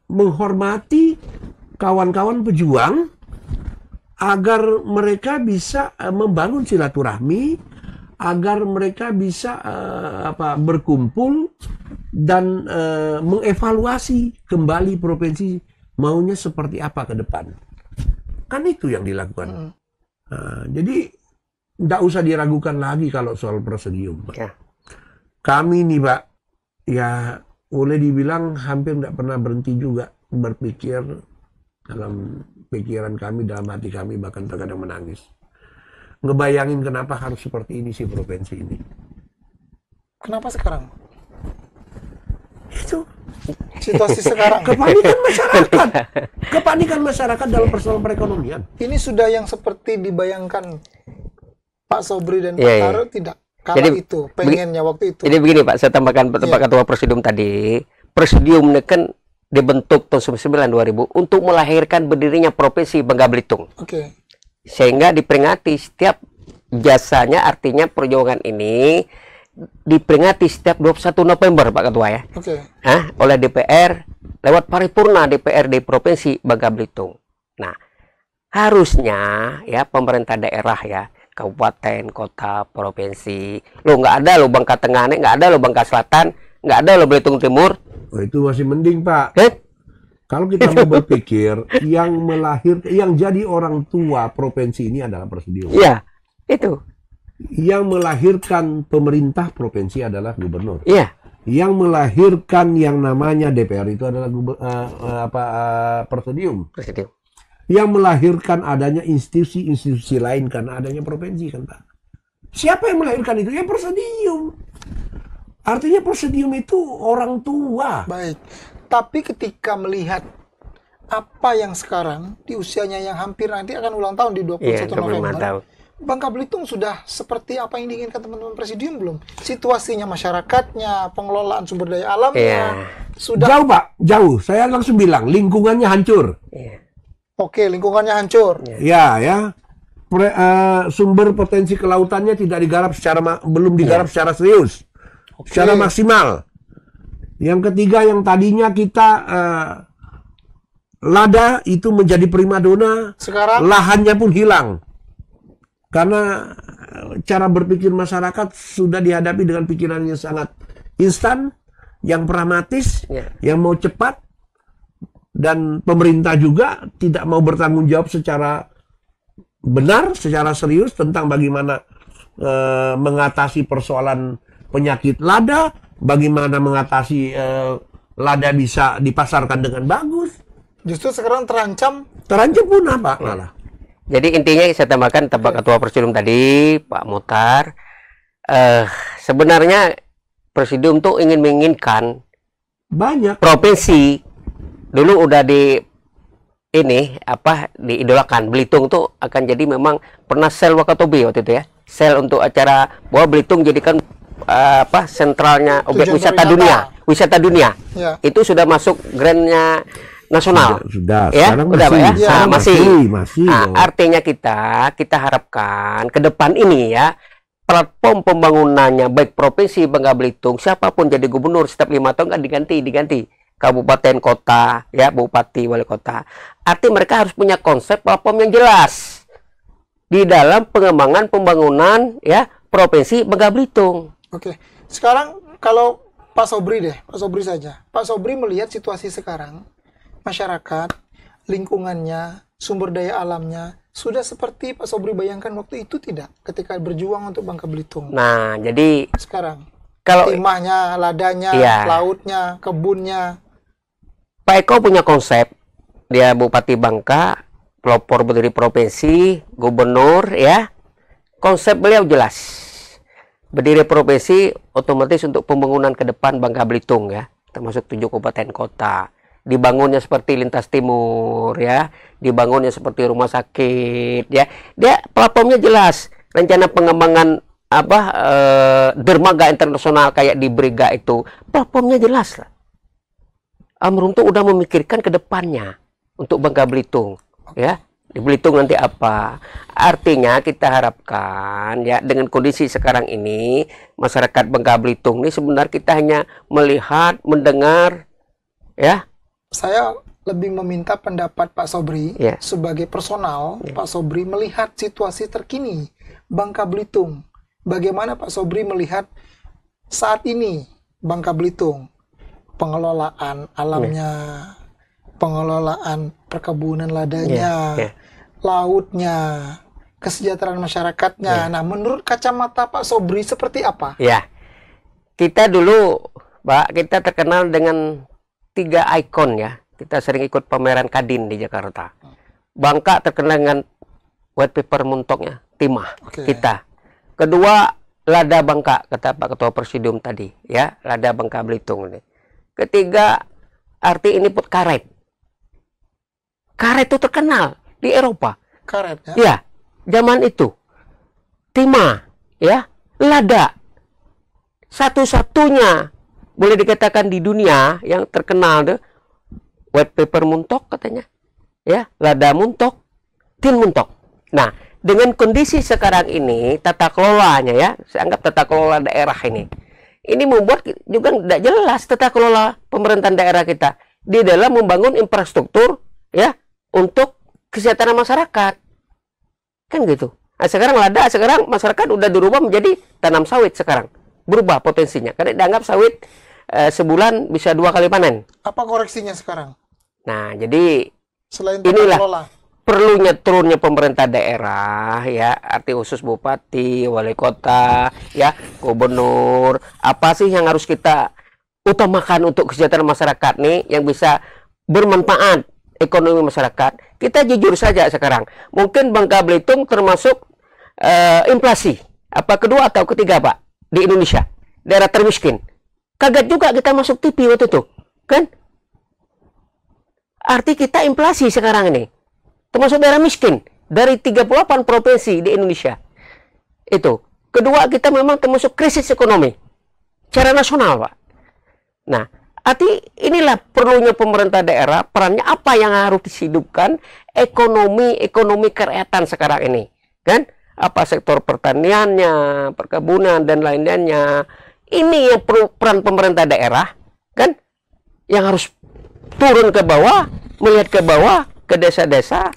menghormati kawan-kawan pejuang agar mereka bisa membangun silaturahmi, agar mereka bisa berkumpul dan mengevaluasi kembali provinsi maunya seperti apa ke depan. Kan itu yang dilakukan. Jadi tidak usah diragukan lagi kalau soal presidium, Pak. Ya. Kami nih, Pak, ya boleh dibilang hampir tidak pernah berhenti juga berpikir dalam pikiran kami, dalam hati kami, bahkan terkadang menangis. Ngebayangin kenapa harus seperti ini sih provinsi ini. Kenapa sekarang? Itu situasi sekarang. Kepanikan masyarakat. Kepanikan masyarakat dalam persoalan perekonomian. Ini sudah yang seperti dibayangkan Pak Sobri dan Pak Taro tidak? Kala Jadi, itu, pengennya waktu itu. Jadi begini Pak, saya tambahkan Pak Ketua Presidium tadi. Presidium ini kan dibentuk tahun 2000 untuk melahirkan berdirinya Provinsi Bangka Belitung. Oke. Sehingga diperingati setiap jasanya, artinya perjuangan ini diperingati setiap 21 November Pak Ketua ya. Oke. Oleh DPR lewat paripurna DPRD Provinsi Bangka Belitung. Nah, harusnya ya pemerintah daerah ya, kabupaten, kota, provinsi. Lo nggak ada lo Bangka Tengah, nggak ada lo Bangka Selatan, nggak ada lo Belitung Timur. Oh, itu masih mending, Pak. Kalau kita mau berpikir yang jadi orang tua provinsi ini adalah presidium. Iya, itu. Yang melahirkan pemerintah provinsi adalah gubernur. Iya. Yang melahirkan yang namanya DPR itu adalah presidium. Presidium. Yang melahirkan adanya institusi-institusi lain karena adanya provinsi kan, Pak. Siapa yang melahirkan itu? Ya presidium. Artinya presidium itu orang tua. Baik. Tapi ketika melihat apa yang sekarang di usianya yang hampir nanti akan ulang tahun di 21 November. Tahun. Bangka Belitung sudah seperti apa yang diinginkan teman-teman presidium belum? Situasinya, masyarakatnya, pengelolaan sumber daya alamnya sudah jauh, Pak, jauh. Saya langsung bilang lingkungannya hancur. Oke, lingkungannya hancur. Ya. Sumber potensi kelautannya tidak digarap belum digarap secara serius, secara maksimal. Yang ketiga, yang tadinya kita lada itu menjadi primadona, sekarang lahannya pun hilang. Karena cara berpikir masyarakat sudah dihadapi dengan pikiran yang sangat instan, yang pragmatis, yang mau cepat, dan pemerintah juga tidak mau bertanggung jawab secara benar, secara serius tentang bagaimana mengatasi persoalan penyakit lada, bagaimana mengatasi lada bisa dipasarkan dengan bagus. Justru sekarang terancam punah, Pak, malah. Jadi intinya saya tambahkan Ketua Presidium tadi, Pak Muhtar, sebenarnya Presidium tuh menginginkan banyak provinsi dulu udah diidolakan. Belitung tuh akan jadi memang pernah sel Wakatobi waktu itu ya, sel untuk acara bahwa Belitung jadikan sentralnya objek wisata dunia. Ya. Itu sudah masuk grandnya nasional. Sudah ya, sekarang udah masih, Pak ya. Masih. Artinya kita harapkan ke depan ini ya, platform pembangunannya baik provinsi Bangka Belitung, siapapun jadi gubernur setiap 5 tahun kan diganti kabupaten kota ya, bupati, wali kota. Artinya mereka harus punya konsep platform yang jelas di dalam pengembangan pembangunan ya provinsi Bangka Belitung. Oke. Sekarang kalau Pak Sobri deh, Pak Sobri saja. Pak Sobri melihat situasi sekarang, masyarakat, lingkungannya, sumber daya alamnya, sudah seperti Pak Sobri bayangkan waktu itu tidak? Ketika berjuang untuk Bangka Belitung. Nah, jadi sekarang, kalau timahnya, ladanya, lautnya, kebunnya. Pak Eko punya konsep, dia Bupati Bangka, pelopor berdiri provinsi, gubernur, ya. Konsep beliau jelas. Berdiri provinsi otomatis untuk pembangunan ke depan Bangka Belitung, ya, termasuk 7 kabupaten kota. Dibangunnya seperti lintas timur, ya, dibangunnya seperti rumah sakit, ya. Dia platformnya jelas. Rencana pengembangan dermaga internasional kayak di Briga itu, platformnya jelas lah. Amruntuh udah memikirkan ke depannya untuk Bangka Belitung, ya. Di Belitung nanti apa? Artinya kita harapkan, ya, dengan kondisi sekarang ini masyarakat Bangka Belitung ini sebenarnya kita hanya melihat, mendengar, ya. Saya lebih meminta pendapat Pak Sobri, sebagai personal, Pak Sobri melihat situasi terkini Bangka Belitung. Bagaimana Pak Sobri melihat saat ini Bangka Belitung? Pengelolaan alamnya, pengelolaan perkebunan ladanya, lautnya, kesejahteraan masyarakatnya. Nah, menurut kacamata Pak Sobri seperti apa? Ya, kita dulu, Pak, kita terkenal dengan 3 ikon, ya. Kita sering ikut pameran Kadin di Jakarta. Bangka terkenal dengan white paper muntoknya, timah kita. Kedua, lada Bangka, kata Pak Ketua Presidium tadi, ya, lada Bangka Belitung ini. Ketiga, arti ini put karet. Karet itu terkenal di Eropa. Karet, ya? Ya, zaman itu. Timah, ya, lada. Satu-satunya boleh dikatakan di dunia yang terkenal deh, white paper muntok katanya, ya, lada muntok, tin muntok. Nah, dengan kondisi sekarang ini, tata kelolanya, ya, saya anggap tata kelola daerah ini membuat juga tidak jelas tata kelola pemerintahan daerah kita di dalam membangun infrastruktur, ya, untuk kesejahteraan masyarakat, kan gitu. Nah, sekarang lada, sekarang masyarakat udah dirubah menjadi tanam sawit sekarang, berubah potensinya karena dianggap sawit sebulan bisa 2 kali panen. Apa koreksinya sekarang? Nah, jadi selain inilah perlunya turunnya pemerintah daerah, ya, arti khusus bupati, wali kota, ya, gubernur. Apa sih yang harus kita utamakan untuk kesejahteraan masyarakat nih yang bisa bermanfaat ekonomi masyarakat? Kita jujur saja sekarang, mungkin Bangka Belitung termasuk inflasi apa kedua atau ketiga, Pak, di Indonesia, daerah termiskin. Kaget juga kita masuk TV waktu itu, kan? Arti kita inflasi sekarang ini, termasuk daerah miskin dari 38 provinsi di Indonesia. Itu. Kedua, kita memang termasuk krisis ekonomi secara nasional, Pak. Nah, arti inilah perlunya pemerintah daerah, perannya apa yang harus dihidupkan ekonomi kerakyatan sekarang ini, kan? Apa sektor pertaniannya, perkebunan dan lain-lainnya. Ini yang peran pemerintah daerah, kan? Yang harus turun ke bawah, melihat ke bawah, ke desa-desa.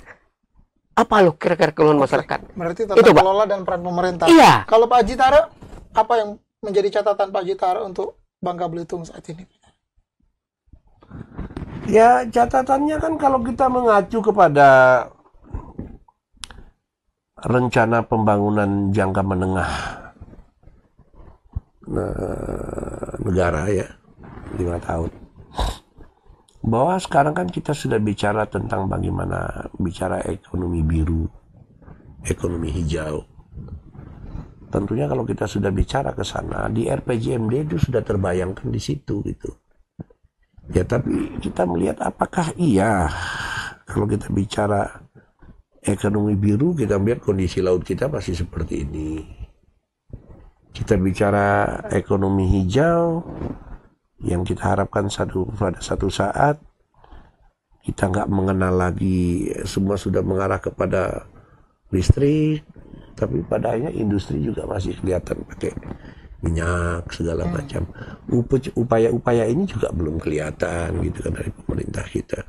Apa loh kira-kira keluhan masyarakat? Berarti tata kelola dan peran pemerintah. Iya. Kalau Pak Haji Tara, apa yang menjadi catatan Pak Haji Tara untuk Bangka Belitung saat ini? Ya, catatannya kan kalau kita mengacu kepada rencana pembangunan jangka menengah negara, ya, 5 tahun. Bahwa sekarang kan kita sudah bicara tentang bagaimana bicara ekonomi biru, ekonomi hijau. Tentunya kalau kita sudah bicara ke sana, di RPJMD itu sudah terbayangkan di situ gitu. Ya, tapi kita melihat apakah iya kalau kita bicara ekonomi biru, kita melihat kondisi laut kita masih seperti ini. Kita bicara ekonomi hijau, yang kita harapkan pada satu saat kita nggak mengenal lagi, semua sudah mengarah kepada listrik, tapi pada akhirnya industri juga masih kelihatan pakai minyak segala macam. Upaya-upaya ini juga belum kelihatan gitu kan dari pemerintah kita.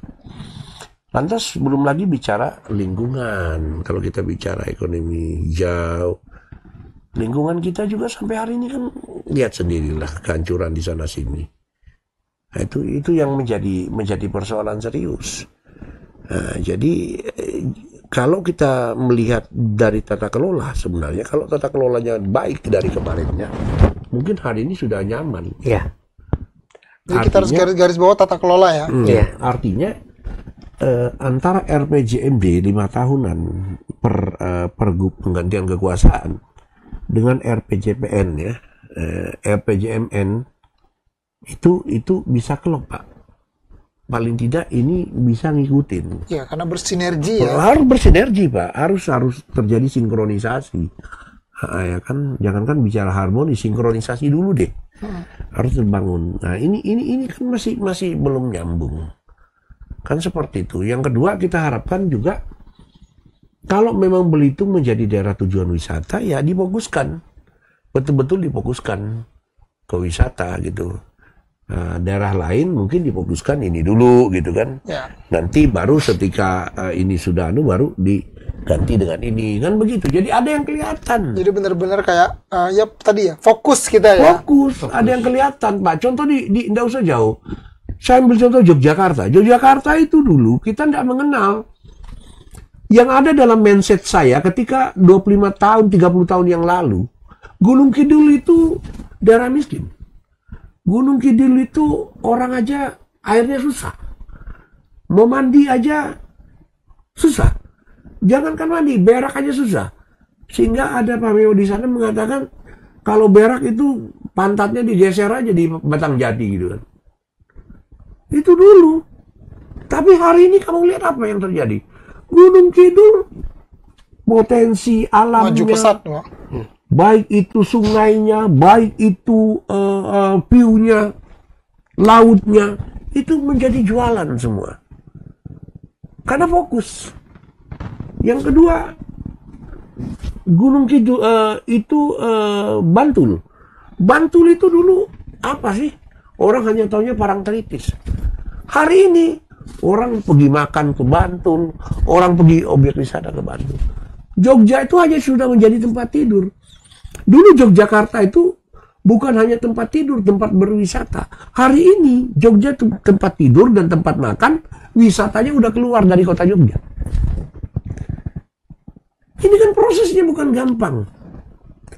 Lantas belum lagi bicara lingkungan. Kalau kita bicara ekonomi hijau, Lingkungan kita juga sampai hari ini kan lihat sendirilah kehancuran di sana sini. Nah, itu yang menjadi persoalan serius. Nah, jadi kalau kita melihat dari tata kelola, sebenarnya kalau tata kelolanya baik dari kemarinnya, mungkin hari ini sudah nyaman. Iya. Jadi kita harus garis bawah tata kelola ya. Iya. Artinya antara RPJMD 5 tahunan pergub penggantian kekuasaan dengan RPJPN ya, RPJMN itu bisa klop, Pak. Paling tidak ini bisa ngikutin. Ya, karena bersinergi ya. Harus bersinergi, Pak. Harus terjadi sinkronisasi. Ya kan, jangankan bicara harmoni, sinkronisasi dulu deh. Harus terbangun. Nah, ini kan masih belum nyambung. Kan seperti itu. Yang kedua, kita harapkan juga kalau memang Belitung menjadi daerah tujuan wisata, ya difokuskan. Betul-betul difokuskan ke wisata gitu. Nah, daerah lain mungkin difokuskan ini dulu gitu kan. Ya. Nanti baru ketika ini sudah baru diganti dengan ini. Kan begitu. Jadi ada yang kelihatan. Jadi benar-benar kayak, ya tadi ya, fokus kita ya. Fokus. Ada yang kelihatan, Pak. Contoh nggak usah jauh. Saya ambil contoh Yogyakarta. Yogyakarta itu dulu kita tidak mengenal. Yang ada dalam mindset saya ketika 25 tahun, 30 tahun yang lalu, Gunung Kidul itu daerah miskin. Gunung Kidul itu orang aja airnya susah. Mau mandi aja susah. Jangankan mandi, berak aja susah. Sehingga ada Pak Meo di sana mengatakan kalau berak itu pantatnya digeser aja di Batang Jati gitu kan. Itu dulu. Tapi hari ini kamu lihat apa yang terjadi? Gunung Kidul potensi alamnya maju pesat, Pak. Baik itu sungainya, baik itu view-nya, lautnya, itu menjadi jualan semua. Karena fokus. Yang kedua, Gunung Kidul itu Bantul. Bantul itu dulu apa sih? Orang hanya taunya Parangtritis. Hari ini orang pergi makan ke Bantul, orang pergi objek wisata ke Bantul. Jogja itu hanya sudah menjadi tempat tidur. Dulu Yogyakarta itu bukan hanya tempat tidur, tempat berwisata. Hari ini Jogja tempat tidur dan tempat makan, wisatanya udah keluar dari kota Jogja. Ini kan prosesnya bukan gampang.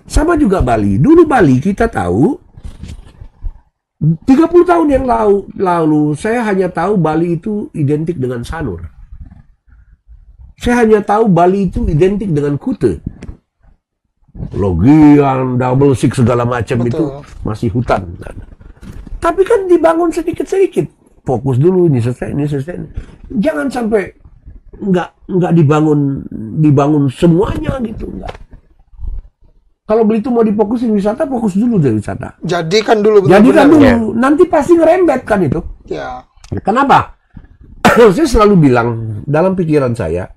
Sama juga Bali. Dulu Bali kita tahu 30 tahun yang lalu saya hanya tahu Bali itu identik dengan Sanur. Saya hanya tahu Bali itu identik dengan Kute. Logian, double six segala macam itu masih hutan. Tapi kan dibangun sedikit-sedikit. Fokus dulu ini selesai. Jangan sampai nggak dibangun semuanya gitu, enggak. Kalau Belitung mau difokusin wisata, fokus dulu dari wisata. Jadikan dulu. Jadikan dulu. Ya. Nanti pasti ngerembet kan itu. Ya. Kenapa? Saya selalu bilang dalam pikiran saya,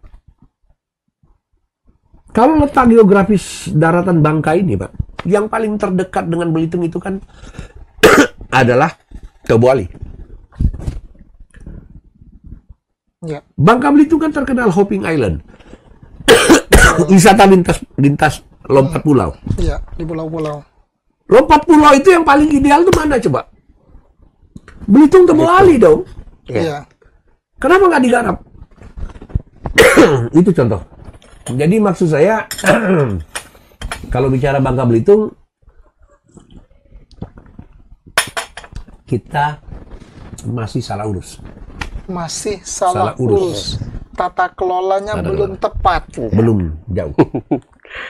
kalau letak geografis daratan Bangka ini, Pak, yang paling terdekat dengan Belitung itu kan adalah Tobuali. Ya. Bangka Belitung kan terkenal Hopping Island. Wisata lintas lompat pulau. Iya, di pulau-pulau. Lompat pulau itu yang paling ideal itu mana coba? Belitung Tobuali dong. Iya. Kenapa nggak digarap? Itu contoh. Jadi maksud saya, kalau bicara Bangka Belitung, kita masih salah urus. Masih salah urus. Tata kelolanya belum tepat. Belum, jauh.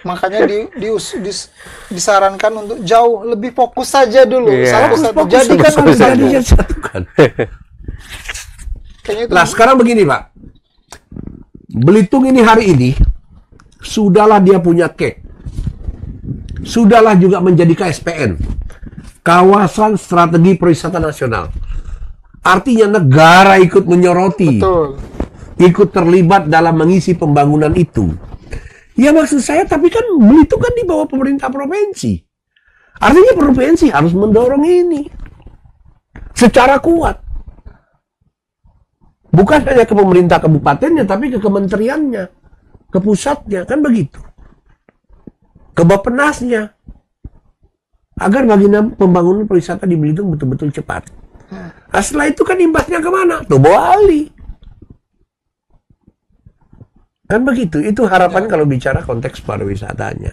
Makanya disarankan untuk jauh lebih fokus saja dulu. Satu-satu. Jadikan. Nah, sekarang begini, Pak. Belitung ini hari ini, sudahlah dia punya KEK. Sudahlah juga menjadi KSPN. Kawasan Strategi Pariwisata Nasional. Artinya negara ikut menyoroti. Betul. Ikut terlibat dalam mengisi pembangunan itu. Ya maksud saya, tapi kan Belitung kan di bawah pemerintah provinsi. Artinya provinsi harus mendorong ini. Secara kuat. Bukan hanya ke pemerintah kabupatennya, tapi ke kementeriannya. Ke pusatnya, kan begitu. ke Bappenasnya, agar baginda pembangunan pariwisata di Belitung betul-betul cepat. Nah, setelah itu kan imbasnya kemana? Tuh Bali. Kan begitu, itu harapan kalau bicara konteks pariwisatanya.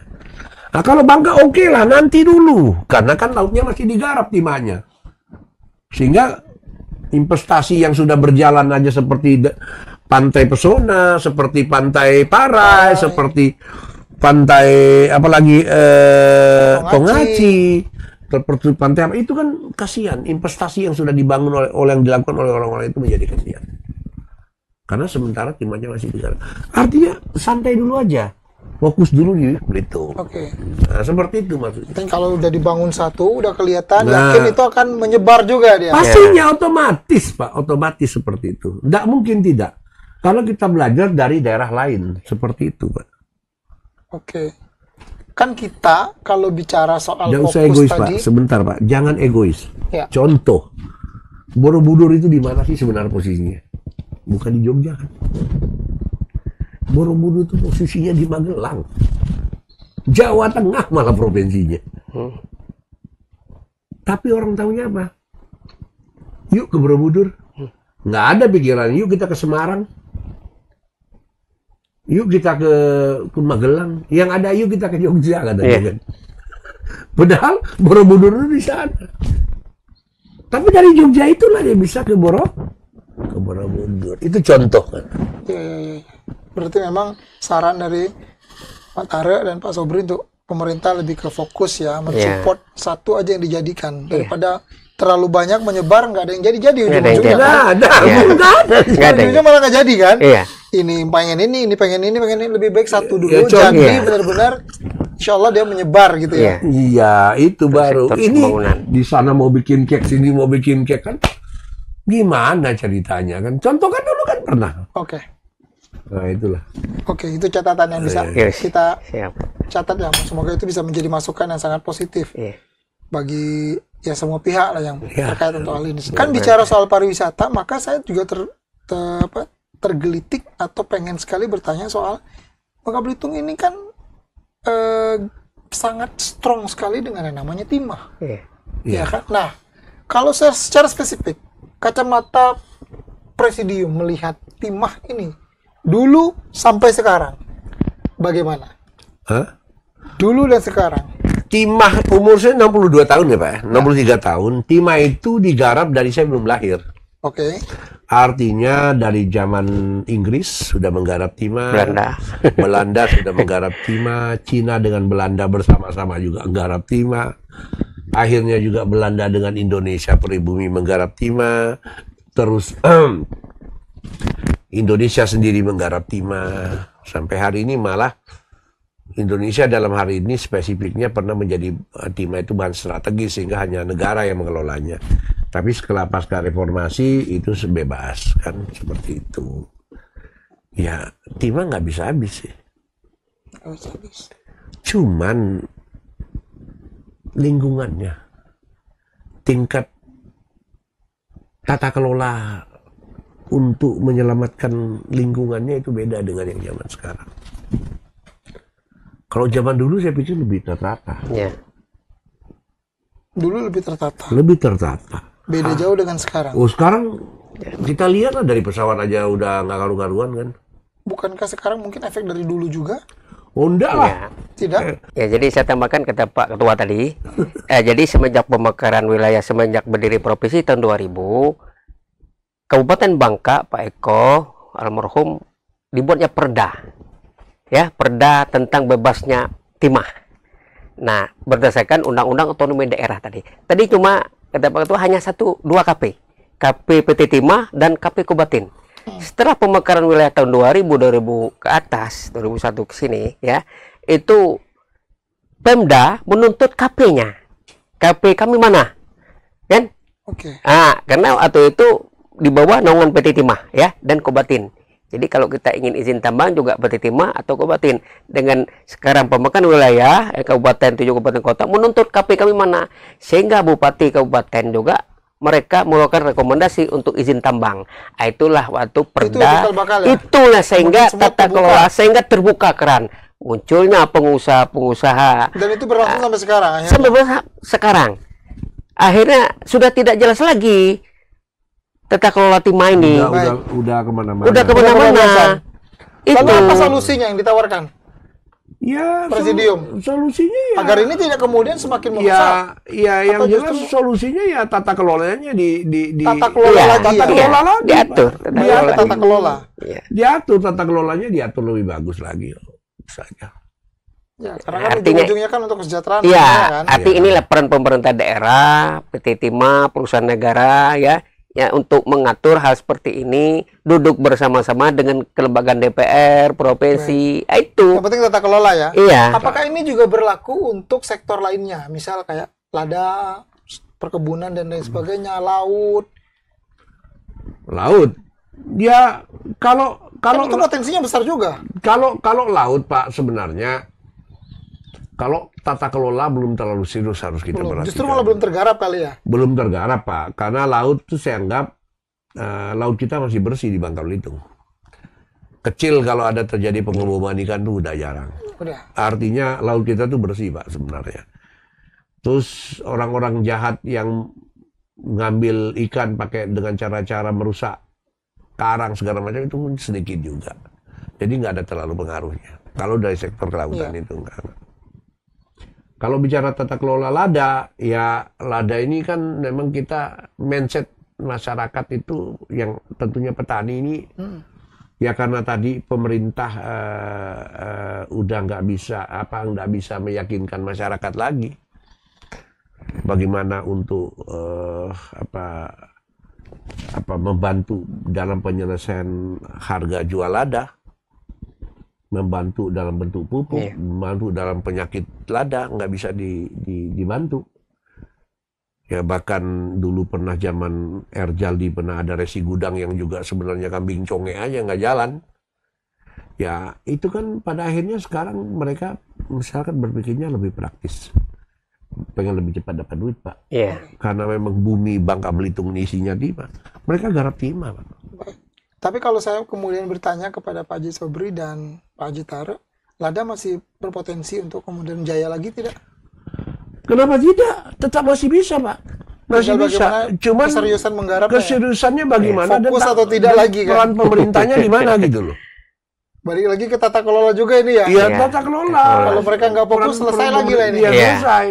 Nah, kalau Bangka oke lah, nanti dulu. Karena kan lautnya masih digarap timahnya. Sehingga investasi yang sudah berjalan aja seperti Pantai Pesona, seperti Pantai Parai, seperti pantai apalagi Tongaci, seperti pantai apa itu kan kasihan, investasi yang sudah dibangun oleh yang dilakukan oleh orang-orang itu menjadi kasihan. Karena sementara timahnya masih digarap. Artinya santai dulu aja, fokus dulu di Belitung. Oke. Nah, seperti itu maksudnya. Dan kalau udah dibangun satu, udah kelihatan, yakin itu akan menyebar juga dia. Pastinya otomatis, Pak, otomatis seperti itu. Nggak mungkin tidak. Kalau kita belajar dari daerah lain, seperti itu, Pak. Oke. Kan kita kalau bicara soal Jangan fokus usah egois, tadi, Pak. Sebentar, Pak. Jangan egois. Ya. Contoh, Borobudur itu di mana sih sebenarnya posisinya? Bukan di Jogja, kan? Borobudur itu posisinya di Magelang. Jawa Tengah malah provinsinya. Tapi orang tahunya apa? Yuk ke Borobudur. Nggak ada pikiran, yuk kita ke Semarang. Yuk kita ke Magelang. Yang ada yuk kita ke Jogja, katanya kan. Padahal Borobudur itu di sana. Tapi dari Jogja itulah dia bisa ke Borobudur. Itu contoh kan. ya. Berarti memang saran dari Pak Tare dan Pak Sobri untuk pemerintah lebih ke fokus ya, mensupport satu aja yang dijadikan daripada terlalu banyak menyebar, nggak ada yang jadi ujung-ujungnya. Nggak ada. Malah nggak jadi kan? Iya. Ini pengen ini pengen ini. Lebih baik satu dulu. Jadi benar-benar, insya Allah dia menyebar gitu ya. Iya, itu baru. Ini di sana mau bikin kek, sini mau bikin kek kan? Gimana ceritanya kan? Contoh kan dulu kan pernah. Oke. Nah itulah. Oke, itu catatan yang bisa kita catat ya. Semoga itu bisa menjadi masukan yang sangat positif bagi ya semua pihak lah yang terkait untuk hal ini. Kan bicara soal pariwisata, maka saya juga tergelitik atau pengen sekali bertanya soal Bangka Belitung ini kan sangat strong sekali dengan yang namanya timah. Ya kan? Nah, kalau secara spesifik, kacamata Presidium melihat timah ini dulu sampai sekarang, bagaimana? Dulu dan sekarang. Timah umur saya 62 tahun ya Pak, 63 tahun. Timah itu digarap dari saya belum lahir. Oke. Artinya dari zaman Inggris sudah menggarap timah, Belanda sudah menggarap timah, Cina dengan Belanda bersama-sama juga menggarap timah. Akhirnya juga Belanda dengan Indonesia pribumi menggarap timah. Terus Indonesia sendiri menggarap timah. Sampai hari ini malah Indonesia dalam hari ini spesifiknya pernah menjadi timah itu bahan strategis sehingga hanya negara yang mengelolanya. Tapi setelah pasca reformasi itu bebas kan, seperti itu. Ya timah nggak bisa habis sih. Cuman lingkungannya, tingkat tata kelola untuk menyelamatkan lingkungannya itu beda dengan yang zaman sekarang. Kalau zaman dulu saya pikir lebih tertata. Ya. Dulu lebih tertata. Lebih tertata. Beda jauh dengan sekarang. Oh sekarang kita lihat lah dari pesawat aja udah nggak karu-karuan kan. Bukankah sekarang mungkin efek dari dulu juga? Oh enggak lah. Tidak. Ya jadi saya tambahkan kata Pak Ketua tadi. Jadi semenjak pemekaran wilayah, semenjak berdiri provinsi tahun 2000, Kabupaten Bangka, Pak Eko almarhum dibuatnya perda. Ya, perda tentang bebasnya timah. Nah, berdasarkan Undang-Undang Otonomi Daerah tadi. Tadi cuma kata Pak Ketua hanya 1-2 KP. KP PT Timah dan KP Kobatin. Setelah pemekaran wilayah tahun 2000 ke atas, 2001 ke sini ya, itu Pemda menuntut KP-nya. KP kami mana? Kan? Oke. Karena waktu itu di bawah naungan PT Timah ya dan Kobatin. Jadi kalau kita ingin izin tambang juga PT Timah atau Kobatin. Dengan sekarang pemekaran wilayah kabupaten 7 kabupaten kota menuntut KP kami mana, sehingga bupati kabupaten juga mereka mengeluarkan rekomendasi untuk izin tambang. Itulah waktu perda. Itulah sehingga tata kelola, sehingga terbuka keran. munculnya pengusaha-pengusaha. Dan itu berlangsung sampai sekarang. Sampai sekarang. Akhirnya sudah tidak jelas lagi tata kelola timah ini. Udah kemana-mana. Udah kemana-mana. Lalu apa solusinya yang ditawarkan? Ya, Presidium. Solusinya ya. Agar ini tidak kemudian semakin merusak. Ya, yang jelas solusinya ya tata kelolanya tata kelola lagi. Tata kelola lagi. Diatur. Tata kelola. Diatur tata kelolanya diatur lebih bagus lagi saja. Ya, karena kan ujung-ujungnya kan untuk kesejahteraan. Iya, kan? arti inilah peran pemerintah daerah, PT Timah, perusahaan negara ya untuk mengatur hal seperti ini, duduk bersama-sama dengan kelembagaan DPR, provinsi, itu. Yang penting tata kelola ya. Iya. Apakah ini juga berlaku untuk sektor lainnya, misal kayak lada, perkebunan dan lain sebagainya, laut? Ya kalau kan itu potensinya besar juga. Kalau laut Pak sebenarnya. Kalau tata kelola belum terlalu serius harus kita perhatikan. Justru malah belum tergarap kali ya? Belum tergarap Pak, karena laut itu saya anggap laut kita masih bersih di Bangka Belitung. Kecil kalau ada terjadi pengeboman ikan itu udah jarang. Artinya laut kita tuh bersih Pak sebenarnya. Terus orang-orang jahat yang ngambil ikan pakai dengan cara-cara merusak karang segala macam itu sedikit juga. Jadi nggak ada terlalu pengaruhnya. Kalau dari sektor kelautan itu enggak. Kalau bicara tata kelola lada, ya lada ini kan memang kita mindset masyarakat itu yang tentunya petani ini, ya karena tadi pemerintah udah nggak bisa meyakinkan masyarakat lagi, bagaimana untuk membantu dalam penyelesaian harga jual lada. Membantu dalam bentuk pupuk, membantu dalam penyakit lada, nggak bisa dibantu. Ya bahkan dulu pernah zaman Erjaldi pernah ada resi gudang yang juga sebenarnya kambing conge aja nggak jalan. Ya itu kan pada akhirnya sekarang mereka masyarakat berpikirnya lebih praktis. Pengen lebih cepat dapat duit Pak. Karena memang bumi Bangka Belitung ini isinya timah. Mereka garap timah Pak. Tapi kalau saya kemudian bertanya kepada Pak Haji Sobri dan Pak Haji Tara, lada masih berpotensi untuk kemudian jaya lagi tidak? Kenapa tidak? Tetap masih bisa Pak. Masih bisa. Cuman keseriusan menggarap. Keseriusannya bagaimana? Fokus atau tidak lagi kan? Peran pemerintahnya di mana gitu loh. Balik lagi ke tata kelola juga ini ya? Iya, tata kelola. Kalau mereka nggak fokus, selesai lagi lah ini. Iya, selesai.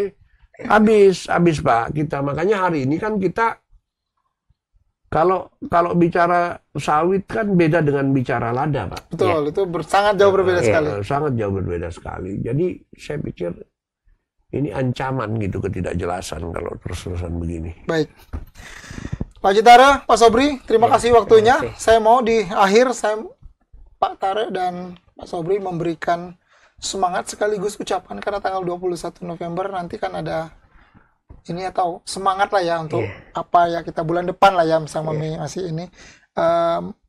Habis Pak. Makanya hari ini kan kita Kalau bicara sawit kan beda dengan bicara lada, Pak. Betul, itu sangat jauh berbeda sekali. Sangat jauh berbeda sekali. Jadi saya pikir ini ancaman gitu ketidakjelasan kalau terus-terusan begini. Baik. Pak Haji Tara, Pak Sobri, terima kasih waktunya. Saya mau di akhir Pak Tara dan Pak Sobri memberikan semangat sekaligus ucapan karena tanggal 21 November nanti kan ada ini atau semangat lah ya untuk apa ya kita bulan depan lah ya misalnya masih ini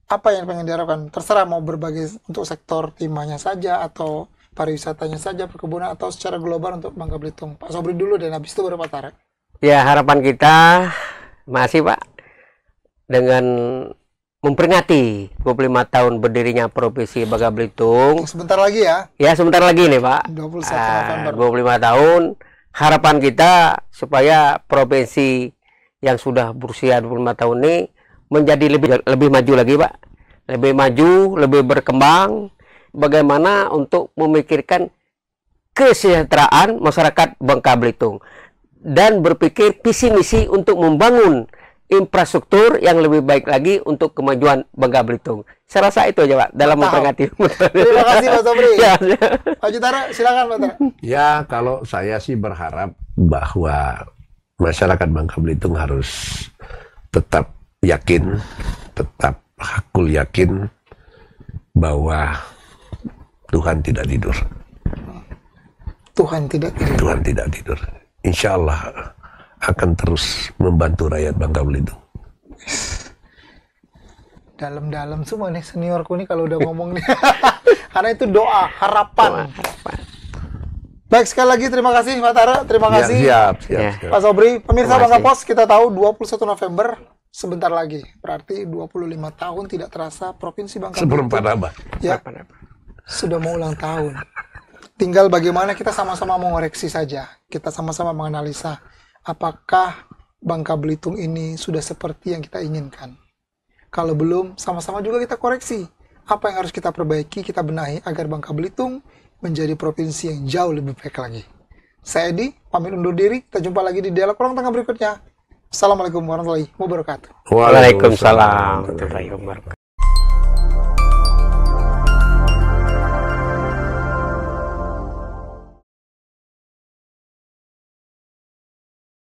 apa yang pengen diharapkan terserah mau berbagai untuk sektor timahnya saja atau pariwisatanya saja perkebunan atau secara global untuk Bangka Belitung. Pak Sobri dulu dan habis itu baru Pak Tara. Ya harapan kita masih Pak dengan memperingati 25 tahun berdirinya Provinsi Bangka Belitung. Sebentar lagi ya. Ya sebentar lagi nih Pak. 21 November. 25 tahun. Harapan kita supaya provinsi yang sudah berusia 25 tahun ini menjadi lebih maju lagi Pak. Lebih maju, lebih berkembang. Bagaimana untuk memikirkan kesejahteraan masyarakat Bangka Belitung. Dan berpikir visi misi untuk membangun infrastruktur yang lebih baik lagi untuk kemajuan Bangka Belitung. Saya rasa itu aja Pak dalam memperingati. Terima kasih Pak Sobri. Pak Haji Tara, silakan Pak Tara. Ya kalau saya sih berharap bahwa masyarakat Bangka Belitung harus tetap yakin, tetap hakul yakin bahwa Tuhan tidak tidur. Tuhan tidak tidur. Tuhan tidak tidur. Insya Allah akan terus membantu rakyat Bangka Belitung. Dalam-dalam semua nih seniorku nih kalau udah ngomong nih. Karena itu doa, harapan. Baik, sekali lagi terima kasih Pak Tara, terima kasih. Siap. Pak Sobri, pemirsa Bangka Pos, kita tahu 21 November sebentar lagi. Berarti 25 tahun tidak terasa Provinsi Bangka Belitung. Seperempat abad. Ya, sudah mau ulang tahun. Tinggal bagaimana kita sama-sama mengoreksi saja. Kita sama-sama menganalisa apakah Bangka Belitung ini sudah seperti yang kita inginkan. Kalau belum, sama-sama juga kita koreksi. Apa yang harus kita perbaiki, kita benahi agar Bangka Belitung menjadi provinsi yang jauh lebih baik lagi. Saya Edi, pamit undur diri. Kita jumpa lagi di dialog ruang tengah berikutnya. Assalamualaikum warahmatullahi wabarakatuh. Waalaikumsalam warahmatullahi wabarakatuh.